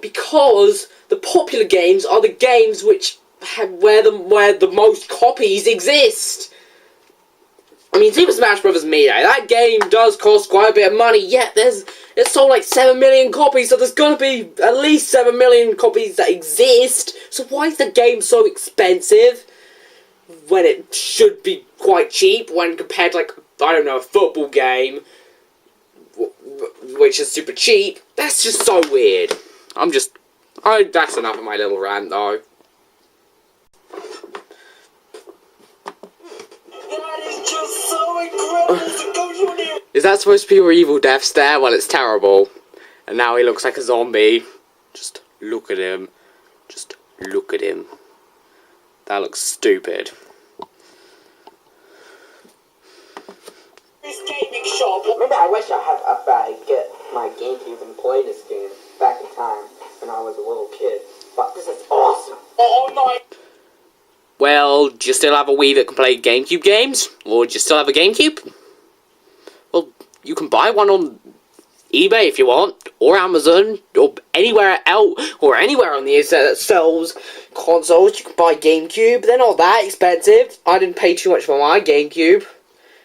Because the popular games are the games which where the most copies exist. I mean, Super Smash Bros. Melee, that game does cost quite a bit of money, yet it sold like 7 million copies, so there's gonna be at least 7 million copies that exist. So why is the game so expensive when it should be quite cheap when compared to, like, I don't know, a football game which is super cheap. That's just so weird. That's enough of my little rant, though. That is just so incredible to go to an area. Is that supposed to be your evil death stare? Well, it's terrible. And now he looks like a zombie. Just look at him. Just look at him. That looks stupid. This gaming shop. Maybe I wish I get my GameCube and play this game back in time when I was a little kid. But this is awesome. All night. Well, do you still have a Wii that can play GameCube games? Or do you still have a GameCube? Well, you can buy one on eBay if you want, or Amazon, or anywhere else, or anywhere on the internet that sells consoles. You can buy GameCube. They're not that expensive. I didn't pay too much for my GameCube.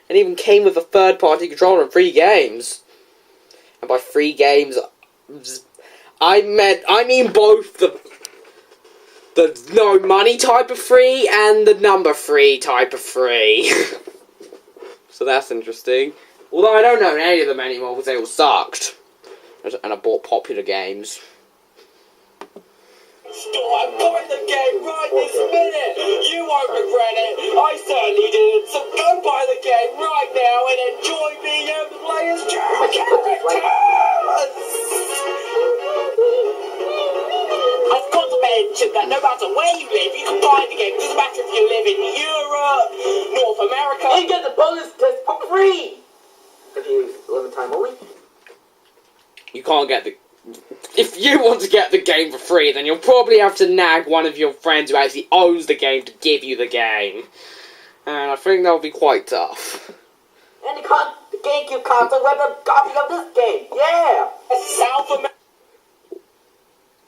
It even came with a third-party controller and free games. And by free games, I mean both the no money type of free and the number free type of free. So that's interesting. Although I don't own any of them anymore because they all sucked. And I bought popular games. I'm buying the game right this minute. You won't regret it. I certainly didn't. So go buy the game right now and enjoy being able to play as characters. I've got to mention that no matter where you live, you can buy the game. It doesn't matter if you live in Europe, North America. And you get the bonus disc for free! If you live in time only. You can't get the... If you want to get the game for free, then you'll probably have to nag one of your friends who actually owns the game to give you the game. And I think that'll be quite tough. And the GameCube console with a copy of this game. Yeah! South America.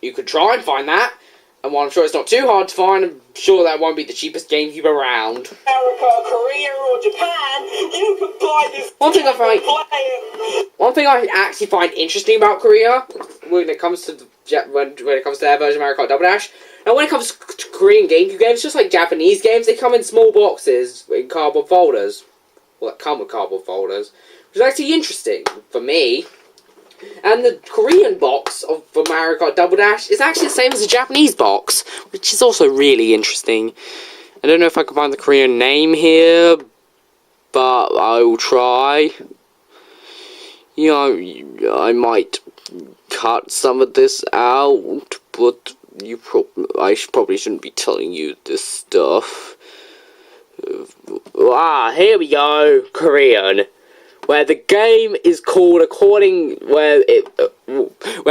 You could try and find that. And while I'm sure it's not too hard to find, I'm sure that won't be the cheapest GameCube around. America, Korea, or Japan, you can buy this. One thing I actually find interesting about Korea, when it comes to when it comes to their version of Mario Kart Double Dash, and when it comes to Korean GameCube games, just like Japanese games, they come in small boxes in cardboard folders. Well, that come with cardboard folders, which is actually interesting for me. And the Korean box for Mario Kart Double Dash is actually the same as the Japanese box, which is also really interesting. I don't know if I can find the Korean name here, but I will try. You know, I might cut some of this out, but I probably shouldn't be telling you this stuff. Here we go, Korean. Where the game is called where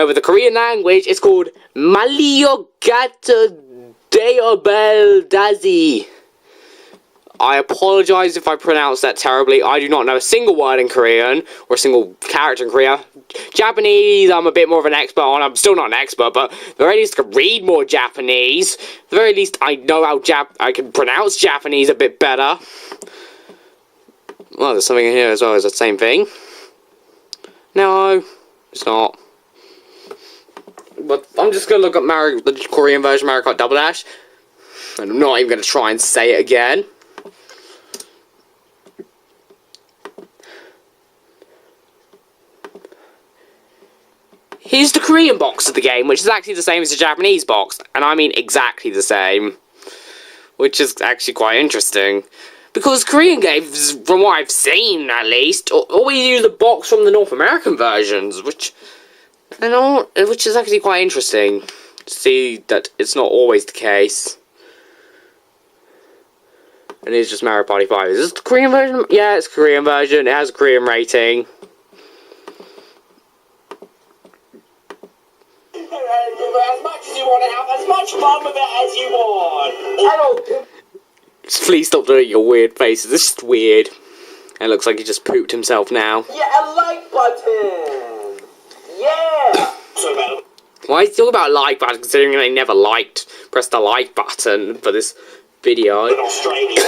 with the Korean language it's called Mario Gato Deobel Dazi. I apologize if I pronounce that terribly. I do not know a single word in Korean or a single character in Korea. Japanese, I'm a bit more of an expert on. I'm still not an expert, but at the very least I can read more Japanese. At the very least I know how I can pronounce Japanese a bit better. Well, there's something in here as well as the same thing. No, it's not. But I'm just going to look up the Korean version of Mario Kart Double Dash. And I'm not even going to try and say it again. Here's the Korean box of the game, which is actually the same as the Japanese box. And I mean exactly the same. Which is actually quite interesting. Because Korean games, from what I've seen at least, always use the box from the North American versions, which is actually quite interesting to see that it's not always the case. And it's just Mario Party 5. Is this the Korean version? Yeah, it's the Korean version. It has a Korean rating. As much as you want to have as much fun with it as you want. I don't... Please stop doing your weird faces. This is weird. It looks like he just pooped himself now. Yeah, a like button! Yeah! So bad. Why is he talking about a like button considering they never pressed the like button for this video? In Australia.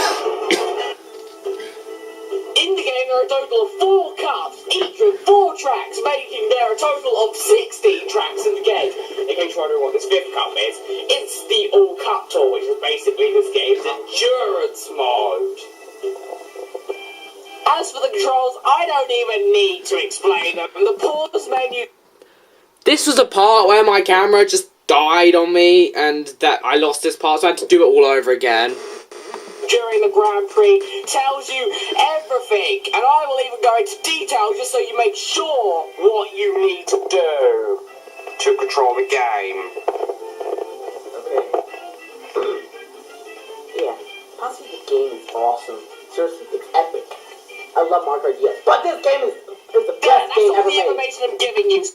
In the game, there are a total of 4 cups, each with 4 tracks, making there a total of 16 tracks in the game. In case you're wondering what this 5th cup is, it's the All Cup Tour, which is basically this game's endurance mode. As for the controls, I don't even need to explain them. The pause menu... This was a part where my camera just died on me, and that I lost this part, so I had to do it all over again. During the Grand Prix tells you everything, and I will even go into detail just so you make sure what you need to do to control the game. Okay. Yeah, possibly the game is awesome. Seriously, it's epic. I love Mario Kart DS, but this game is the best That's game all ever the made. information I'm giving you.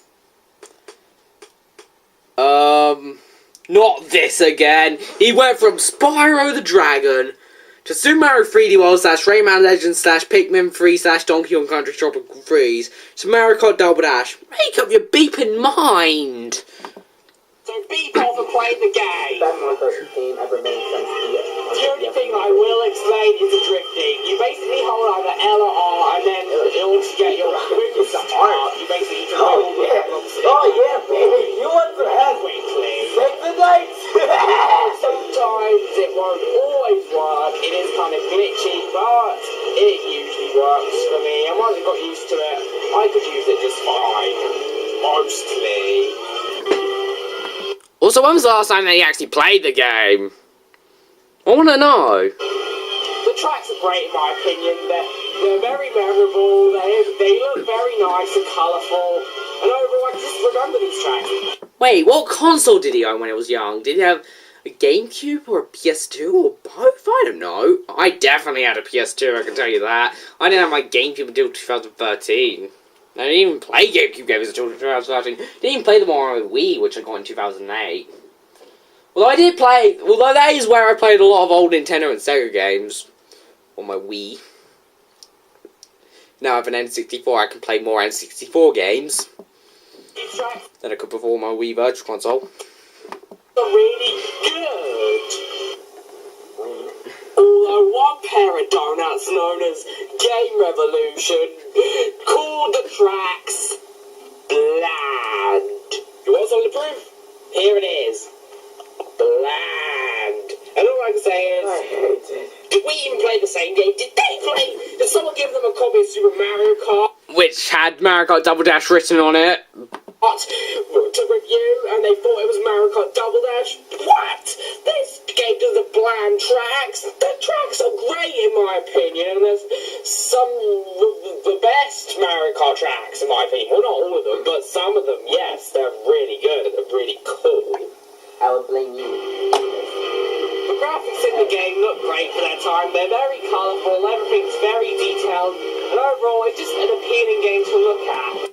Not this again. He went from Spyro the Dragon to Super Mario 3D World / Rayman Legends / Pikmin 3 / Donkey Kong Country Tropical Freeze to Mario Kart Double Dash. Make up your beeping mind. So beep off and play the game. Best Mario Kart game ever made since DS. The only thing I will explain is the drifting. You basically hold either L or R, and then in order to get your quickest start, you basically just Oh yeah, baby, you want to have quickly. take the nights. Sometimes it won't always work. It is kind of glitchy, but it usually works for me. And once I got used to it, I could use it just fine. Mostly. Also, when was the last time that you actually played the game? I want to know. The tracks are great in my opinion. They're very memorable. They look very nice and colourful. And overall, I just remember these tracks. Wait, what console did he own when he was young? Did he have a GameCube or a PS2 or both? I don't know. I definitely had a PS2, I can tell you that. I didn't have my GameCube until 2013. I didn't even play GameCube games until 2013. Didn't even play them on my Wii, which I got in 2008. Although that is where I played a lot of old Nintendo and Sega games. On my Wii. Now I have an N64, I can play more N64 games These tracks than I could before my Wii Virtual Console. are really good. Although one pair of donuts known as Game Revolution called the tracks bland. You want something to prove? Here it is. Bland. And all I can say is, I hate it. did we even play the same game? Did they play? Did someone give them a copy of Super Mario Kart Which had Mario Kart Double Dash written on it. to review and they thought it was Mario Kart Double Dash? What? This game does the bland tracks. The tracks are great in my opinion, and there's some of the best Mario Kart tracks in my opinion. Well, not all of them, but some of them, yes, they're really good and they're really cool. I would blame you. The graphics in the game look great for their time. They're very colourful, everything's very detailed, and overall it's just an appealing game to look at.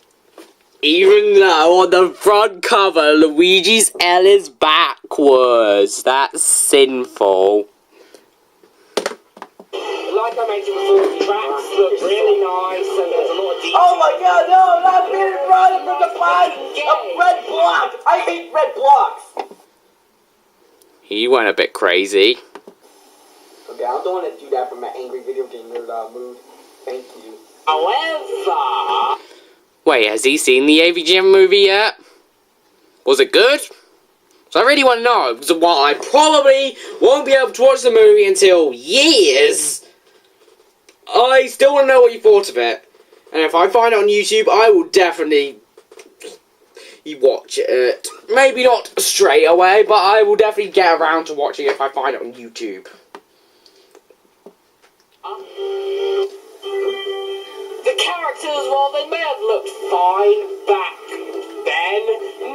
Even though on the front cover, Luigi's L is backwards. That's sinful. Like I mentioned before, the tracks look really nice and there's a lot of detail. Oh my god, no, not being brought into the fight of red blocks. I hate red blocks. He went a bit crazy. Okay, I don't want to do that for my angry video game nerd mood. Thank you. However, Wait, has he seen the AVGM movie yet? Was it good? So I really want to know, because while I probably won't be able to watch the movie until years, I still want to know what you thought of it. And if I find it on YouTube, I will definitely watch it. Maybe not straight away, but I will definitely get around to watching it if I find it on YouTube. the characters, while they may have looked fine back then,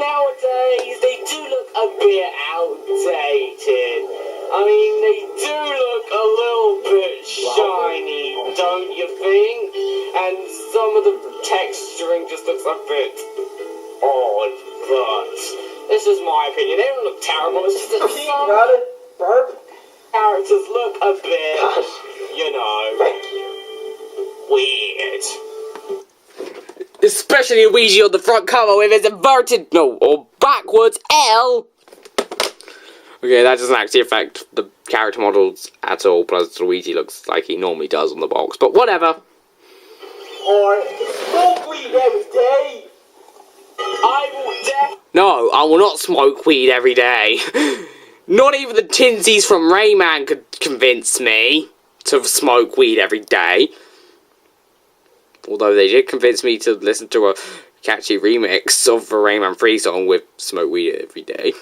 nowadays they do look a bit outdated. I mean, they do look a little bit shiny, don't you think? And some of the texturing just looks a bit odd, but this is my opinion. They don't look terrible, it's just that some characters look a bit, you know, weird. Especially Luigi on the front cover with his inverted, or backwards L. Okay, that doesn't actually affect the character models at all, plus Luigi looks like he normally does on the box, but whatever. Or smoke weed every day. I will No, I will not smoke weed every day. Not even the tinsies from Rayman could convince me to smoke weed every day. Although they did convince me to listen to a catchy remix of the Rain Man 3 song with Smoke Weed Every Day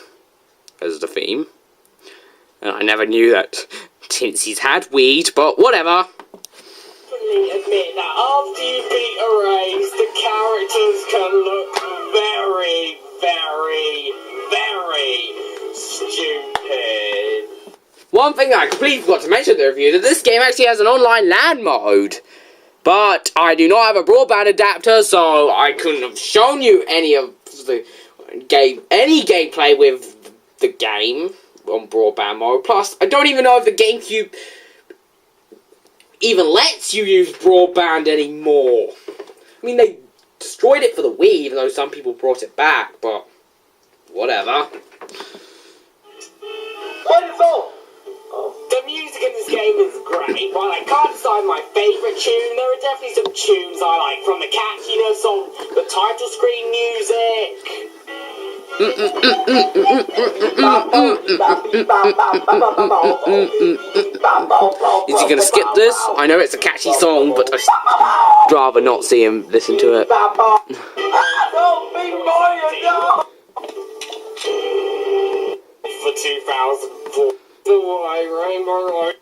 as the theme. And I never knew that Tinsies had weed, but whatever. Admit that after you beat a race, the characters can look very, very, very stupid. One thing I completely forgot to mention in the review, that this game actually has an online LAN mode. But I do not have a broadband adapter, so I couldn't have shown you any of the gameplay with the game on broadband mode. Plus, I don't even know if the GameCube even lets you use broadband anymore. I mean, they destroyed it for the Wii, even though some people brought it back, but whatever. What is all? The music in this game is great. While I can't decide my favourite tune, there are definitely some tunes I like, from the catchiness of the title screen music. Is he gonna skip this? I know it's a catchy song, but I'd rather not see him listen to it. For 2004, the White Rainbow Road.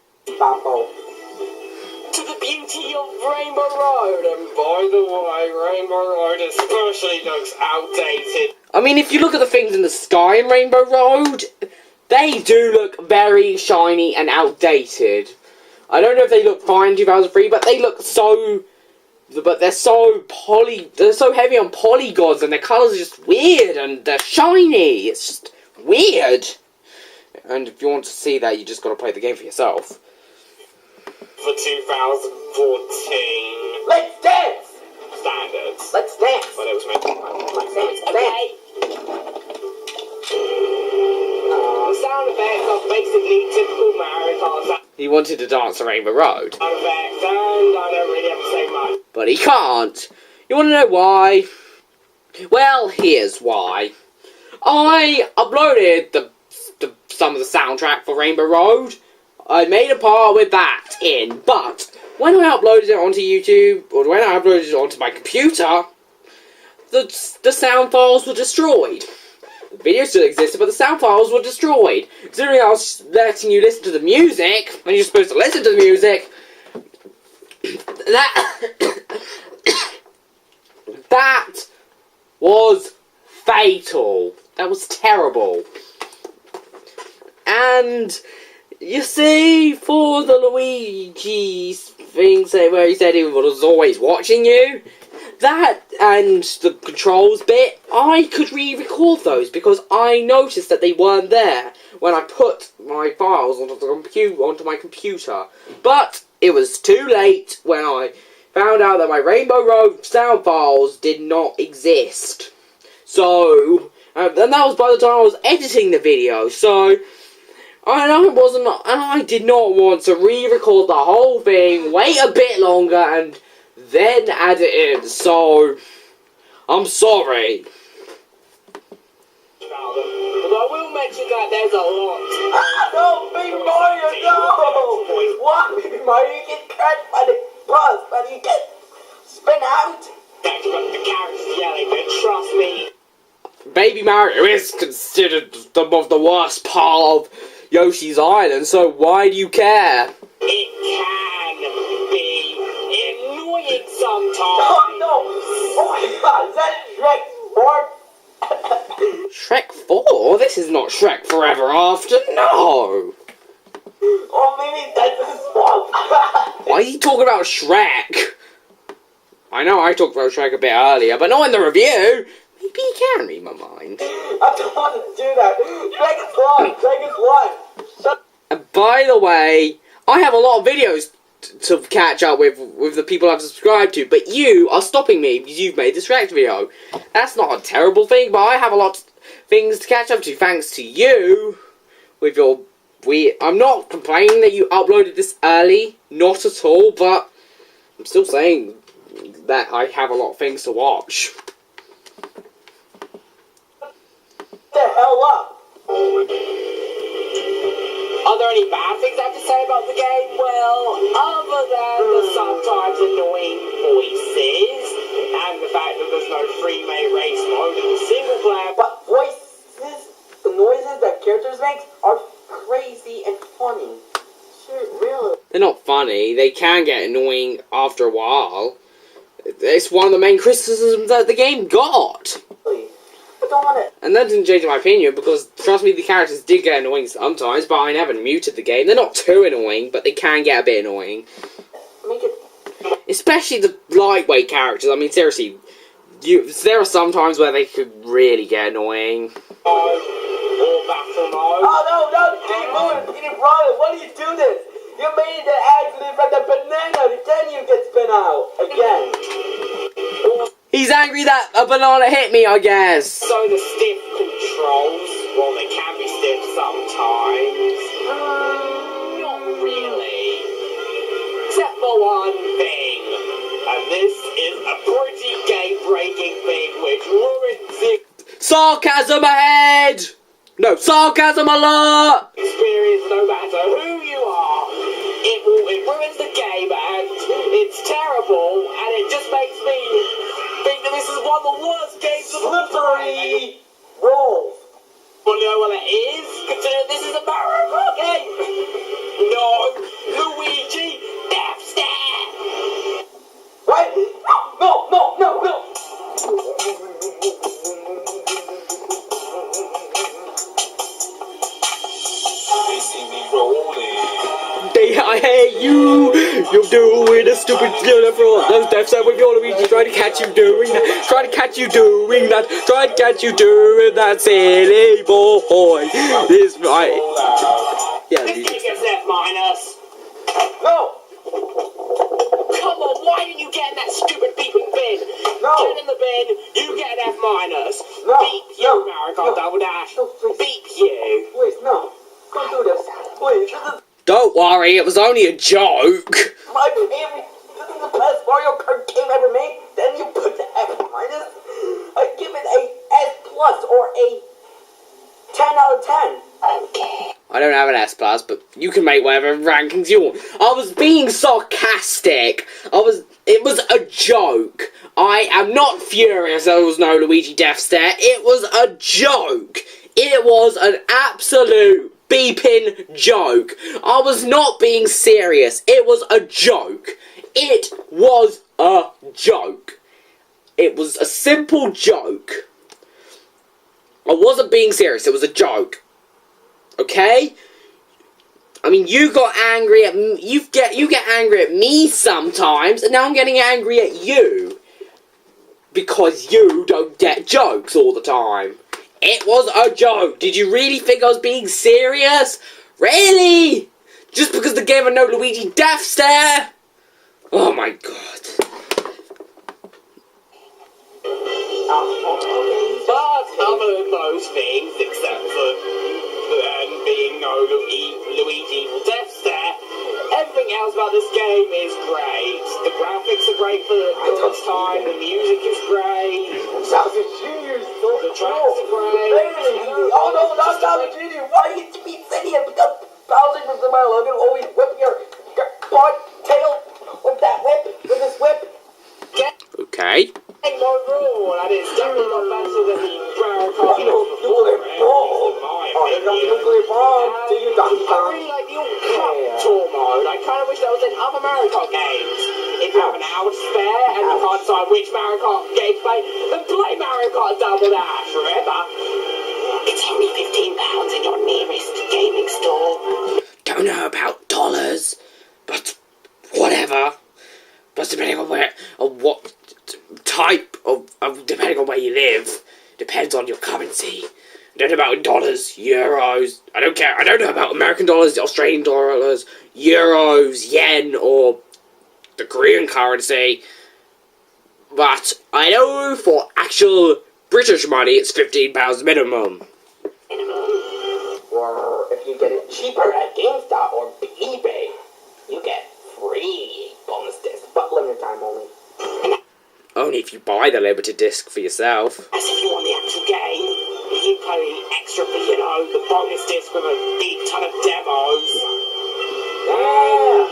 To the beauty of Rainbow Road, and by the way, Rainbow Road especially looks outdated. I mean, if you look at the things in the sky in Rainbow Road, they do look very shiny and outdated. I don't know if they look fine in 2003, but they look so... But they're so heavy on polygons, and their colours are just weird, and they're shiny. It's just weird. And if you want to see that, you just got to play the game for yourself. For 2014. Let's dance! Standards. Let's dance! But it was meant to be Let's dance! okay. Sound effects are basically typical Mario Kart He wanted to dance on Rainbow Road, sound effects, and I don't really have to say much. but he can't. You want to know why? Well, here's why. I uploaded some of the soundtrack for Rainbow Road. I made a part with that in, but when I uploaded it onto YouTube, or when I uploaded it onto my computer, the sound files were destroyed. The video still existed, but the sound files were destroyed. Considering I was letting you listen to the music, and you're supposed to listen to the music, that was fatal. That was terrible. And you see, for the Luigi thing where he said he was always watching you, that and the controls bit, I could re-record those because I noticed that they weren't there when I put my files onto my computer. But it was too late when I found out that my Rainbow Road sound files did not exist. So, and that was by the time I was editing the video, so... I did not want to re-record the whole thing, wait a bit longer, and then add it in, so I'm sorry. But I will mention that there's a lot. No, Baby Mario, no! What? Baby Mario, you get crushed by the bus, but you get spin out. That's what the characters yelling, but trust me. Baby Mario is considered the worst part of Yoshi's Island, so why do you care? It can be annoying sometimes. Oh no! Oh my god, is that Shrek 4? Shrek 4? This is not Shrek Forever After, no! Oh, maybe that's a swamp. Why are you talking about Shrek? I know I talked about Shrek a bit earlier, but not in the review! Maybe you can read my mind. I don't want to do that. Shrek is one. Shrek is one. And by the way, I have a lot of videos to catch up with the people I've subscribed to, but you are stopping me because you've made this Shrek video. That's not a terrible thing, but I have a lot of things to catch up to thanks to you with your weird... I'm not complaining that you uploaded this early, not at all, but I'm still saying that I have a lot of things to watch. The hell up. Are there any bad things I have to say about the game? Well, other than the sometimes annoying voices, They're not funny. They can get annoying after a while. It's one of the main criticisms that the game got. I don't want it. And that didn't change my opinion, because, trust me, the characters did get annoying sometimes, but I never muted the game. They're not too annoying, but they can get a bit annoying. Make it. Especially the lightweight characters. I mean, seriously, there are some times where they could really get annoying. Oh no, keep moving, Peter Brother. Why do you do this? You made the accident from the banana, then you get spin out again. He's angry that a banana hit me, I guess. So the stiff controls, well, they can be stiff sometimes. Not really. Except for one thing. And this is a pretty game-breaking thing which ruins the Sarcasm ahead! No, sarcasm alert! experience no matter who you are. It ruins the game and it's terrible and it just makes me think that this is one of the worst games of all time. Roll. Well, you know what it is? Consider this is a Mario Kart game! No! Luigi! Death Stare! What? No. They see me rolling. I hate you! You're doing a stupid beautiful those deaths that with your Luigi trying to catch you doing that. Trying to catch you doing that. Trying to catch you doing that, silly boy. This right. Yeah, This game gets F minus. No. Come on, why didn't you get in that stupid beeping bin? No. Get in the bin, you get an F minus. No. Beep you, No. Mario Kart No. Double Dash. No, please. Beep you. Please, no. Don't do this. Please, this is don't worry, it was only a joke. my favorite. This is the best Mario Kart game ever made. Then you put the F minus. I give it a S plus or a 10 out of 10. I don't have an S plus, but you can make whatever rankings you want. I was being sarcastic. It was a joke. I am not furious there was no Luigi Death Stare. It was a joke. It was an absolute beeping joke. I was not being serious. It was a joke. It was a joke. It was a simple joke. I wasn't being serious. It was a joke. Okay? I mean, you got angry at me. You get angry at me sometimes, and now I'm getting angry at you because you don't get jokes all the time. It was a joke. Did you really think I was being serious? Really? Just because the game had no Luigi Death Stare? Oh my god. But other than those things, except for being no Luigi Death Stare, everything else about this game is great. The graphics are great for its time, the music is great, Bowser Jr. is so the tracks are great. Oh no, not Bowser Jr. Why do you be idiot? Because Bowser from the Mario Logan always whip your butt tail with that whip, with his whip. Okay. Ain't no rule, and it's definitely not better than the Mario Kart games Nuclear before, bomb. in my Oh, they got the opinion. nuclear bomb. Do you, Donkey I Kong? really like the old Cup tour mode. I kind of wish that was in other Mario Kart games. If you have an hour to spare and you can't decide which Mario Kart game to play, then play Mario Kart Double Dash. Remember, it's only £15 in your nearest gaming store. Don't know about dollars, but whatever. But depending on what type of depending on where you live, depends on your currency. I don't know about dollars, euros. I don't care. I don't know about American dollars, Australian dollars, euros, yen, or the Korean currency. But I know for actual British money, it's £15 minimum. Or if you get it cheaper at GameStop or eBay, you get free bonus discs, but limited time only. Only if you buy the limited disc for yourself. As if you want the actual game, you pay extra for, the bonus disc with a big ton of demos.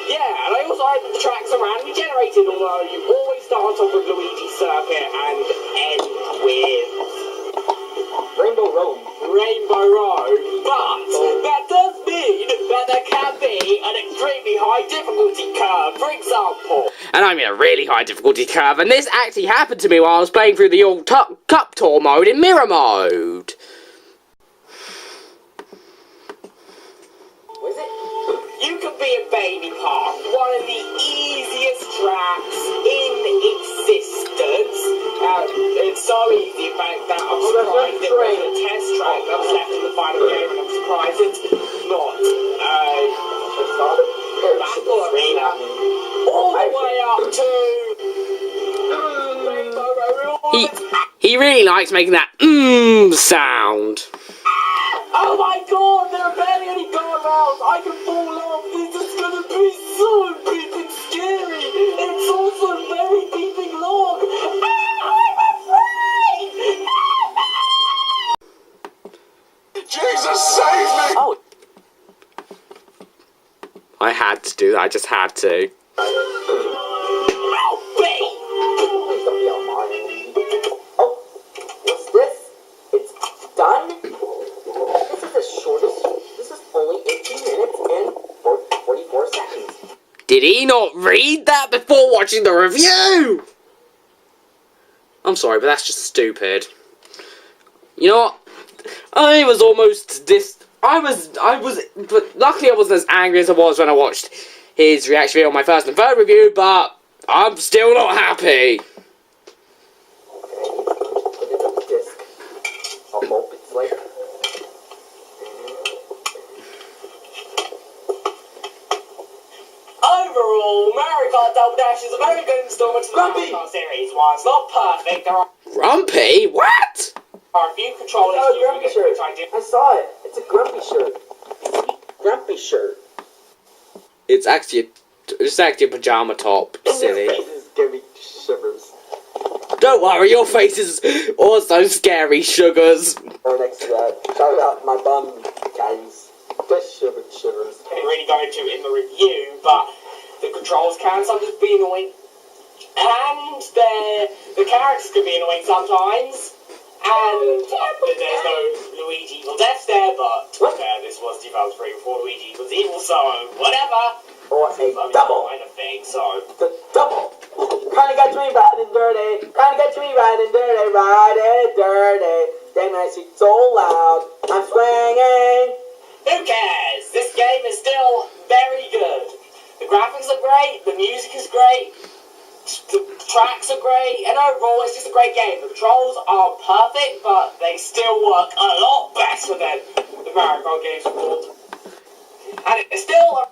Yeah, and I also like that the tracks are randomly generated, although you always start off with Luigi's Circuit and end with Rainbow Road. Rainbow Road. But that does mean mean that there can be an extremely high difficulty curve, for example. And I mean a really high difficulty curve, and this actually happened to me while I was playing through the old Cup Tour mode in Mirror mode. Was it? You could be a baby park, one of the easiest tracks in existence. It's so easy, in fact, that I'm surprised it was a test track that was left in the final game, and I'm surprised it's not. Battle Arena. All the way up to Rainbow Road. He really likes making that sound. Oh my god, there are barely any guardrails. I can fall off. This is gonna be so beeping scary. It's also very beeping long. I'm afraid. Jesus, save me! Oh, I had to do that, I just had to. Help me! please don't yell, Martin. Oh, what's this? It's done? This is the shortest. This is only 18 minutes and 44 seconds. Did he not read that before watching the review? I'm sorry, but that's just stupid. You know what? I was almost but luckily I wasn't as angry as I was when I watched his reaction video on my first and third review, but I'm still not happy. Disc. I hope it's like. Overall, Mario Kart Double Dash is a very good installment to the Mario Kart series. While it's not perfect, there Grumpy? What? are a few controllers Oh, you grumpy can shirt. which I do. I saw it. It's a grumpy shirt. Grumpy shirt. It's actually a pajama top, silly. This is giving shivers. Don't worry, your face is also scary, sugars. Or next to that, shout out my bum, guys. Just shivers. Can't really go into it in the review, but the controls can sometimes be annoying, and the characters can be annoying sometimes. And there's no Luigi Evil Death there, but this was 2003 before Luigi was evil, so whatever. Or a double. Kind of thing, so. The double. Kinda got me riding dirty. Kinda got me riding dirty. Damn, I see so loud. I'm swinging. Who cares? This game is still very good. The graphics are great, the music is great, the tracks are great, and overall it's just a great game. The controls are perfect, but they still work a lot better than the Mario Kart games before. And it's still a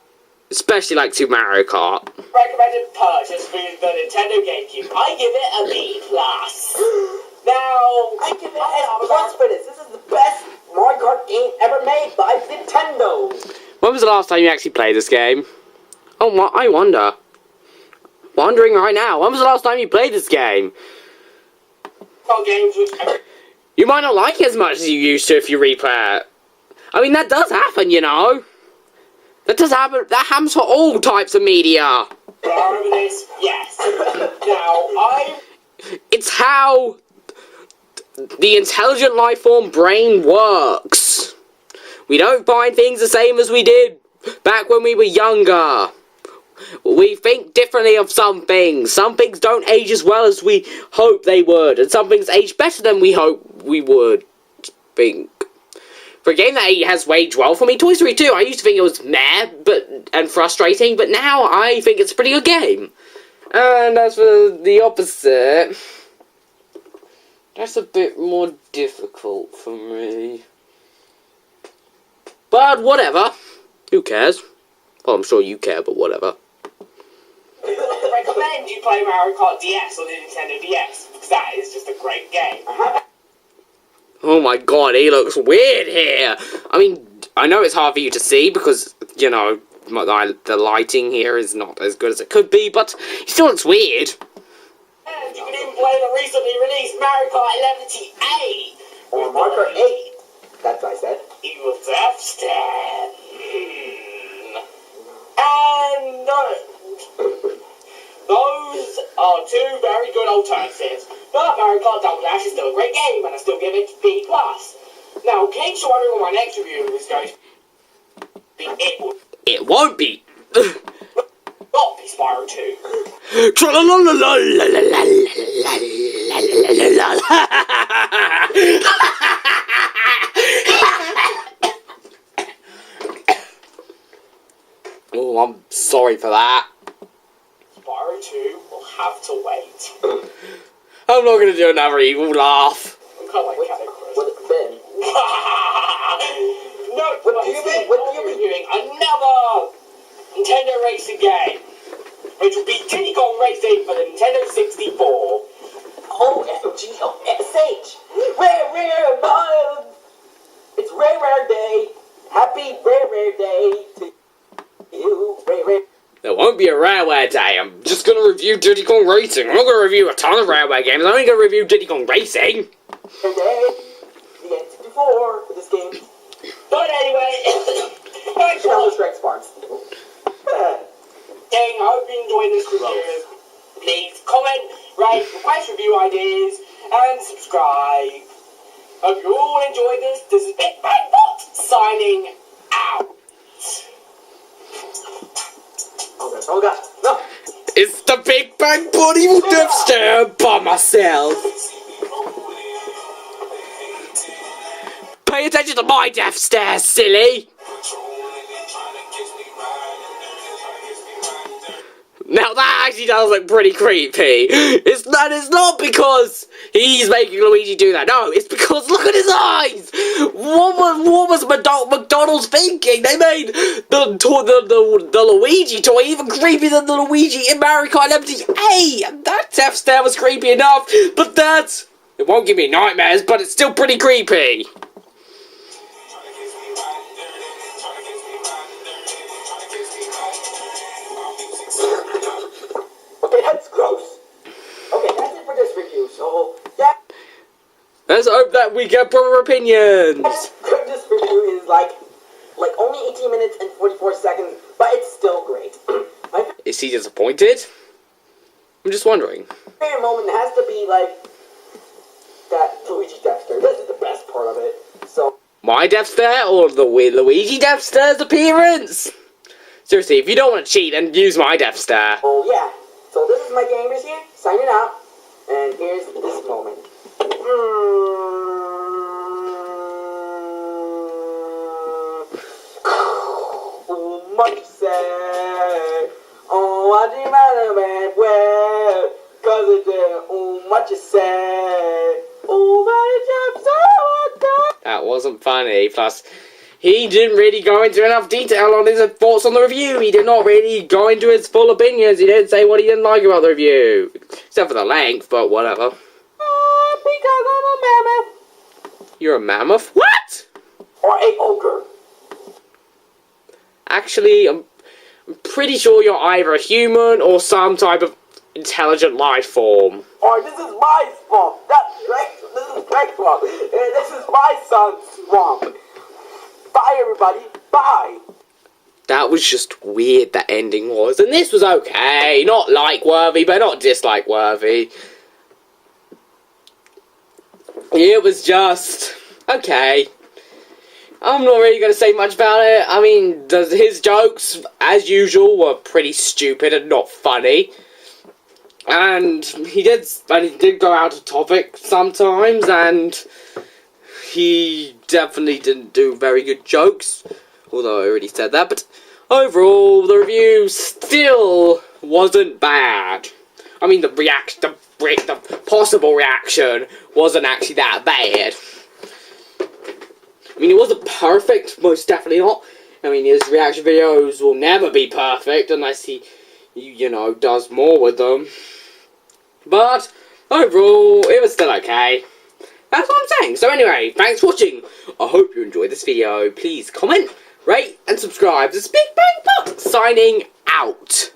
Especially like Super Mario Kart. recommended purchase for the Nintendo GameCube. I give it a B+. Now, I give it S+ for this. This is the best Mario Kart game ever made by Nintendo. When was the last time you actually played this game? Oh, I wonder. Wondering right now. When was the last time you played this game? games which You might not like it as much as you used to if you replay it. I mean, that does happen, you know. That does happen. That happens for all types of media. over this, yes. Now, It's how the intelligent life form brain works. We don't find things the same as we did back when we were younger. We think differently of some things. Some things don't age as well as we hope they would, and some things age better than we hope we would think. For a game that has aged well for me, Toy Story 2, I used to think it was meh and frustrating, but now I think it's a pretty good game. And as for the opposite, that's a bit more difficult for me. But whatever. Who cares? Well, I'm sure you care, but whatever. I recommend you play Mario Kart DS on the Nintendo DS, because that is just a great game. Oh my god, he looks weird here! I mean, I know it's hard for you to see because, you know, the lighting here is not as good as it could be, but he still looks weird. And you can even play the recently released Mario Kart 11 Or Mario Kart 8. That's what I said. Evil Death Stab. And those are two very good alternatives. But Mario Kart Double Dash is still a great game, and I still give it B+. Now, in case you're wondering what my next review is going to It won't be. Not be Spyro 2. Oh, I'm sorry for that. Spyro 2 will have to wait. I'm not gonna do another evil laugh. I'm kind of like Cataclysm. What it's been? No, What do you mean? What do you mean? Reviewing another Nintendo racing game, which will be Diddy Kong Racing for the Nintendo 64. OMG, rare, Miles! It's rare day. Happy rare day to you, rare. There won't be a Railway Day. I'm just gonna review Diddy Kong Racing. I'm not gonna review a ton of Railway games. I'm only gonna review Diddy Kong Racing. Rare day, the N64 for this game. But anyway, thanks And all the for strength sparks. watching. I hope you enjoyed this review. Please comment, rate, request review ideas, and subscribe. Hope you all enjoyed this. This is Big Bang Box signing out. Oh gosh, no. It's the Big Bang Body with Death Stare by myself. Pay attention to my Death Stare, silly. Now that actually does look pretty creepy. It's not because he's making Luigi do that. No, it's because look at his eyes. What was McDonald's thinking? They made the Luigi toy even creepier than the Luigi in Mario Kart MTA. That Death Stare was creepy enough, but it won't give me nightmares, but it's still pretty creepy. Okay, that's gross. Okay, that's it for this review. So Let's hope that we get proper opinions. this review is like only 18 minutes and 44 seconds, but it's still great. My Is he disappointed? I'm just wondering. favorite moment has to be like that Luigi Death Stare. This is the best part of it. So My Death Stare or the Luigi Death Stare's appearance? Seriously, if you don't want to cheat, then use my Death Stare. oh yeah. So this is MikeyAngryBirds here, signing out, and here's this moment. What you say? Oh, what you matter, man? Well, cause it's what you say? Oh, That wasn't funny. Plus, he didn't really go into enough detail on his thoughts on the review. He did not really go into his full opinions. He didn't say what he didn't like about the review. Except for the length, but whatever. because I'm a mammoth. You're a mammoth? What? Or a ogre. Actually, I'm pretty sure you're either a human or some type of intelligent life form. Or this is my swamp. That's Greg. This is Greg's swamp. And this is my son's swamp. Bye, everybody. Bye. That was just weird, that ending was. And this was okay. Not like-worthy, but not dislike-worthy. It was just okay. I'm not really going to say much about it. I mean, his jokes, as usual, were pretty stupid and not funny. And he did go out of topic sometimes, and he definitely didn't do very good jokes, although I already said that, but overall, the review still wasn't bad. I mean, the possible reaction wasn't actually that bad. I mean, it wasn't perfect, most definitely not. I mean, his reaction videos will never be perfect unless he, does more with them. But, overall, it was still okay. That's what I'm saying. So anyway, thanks for watching. I hope you enjoyed this video. Please comment, rate, and subscribe. This is Big Bang Box signing out.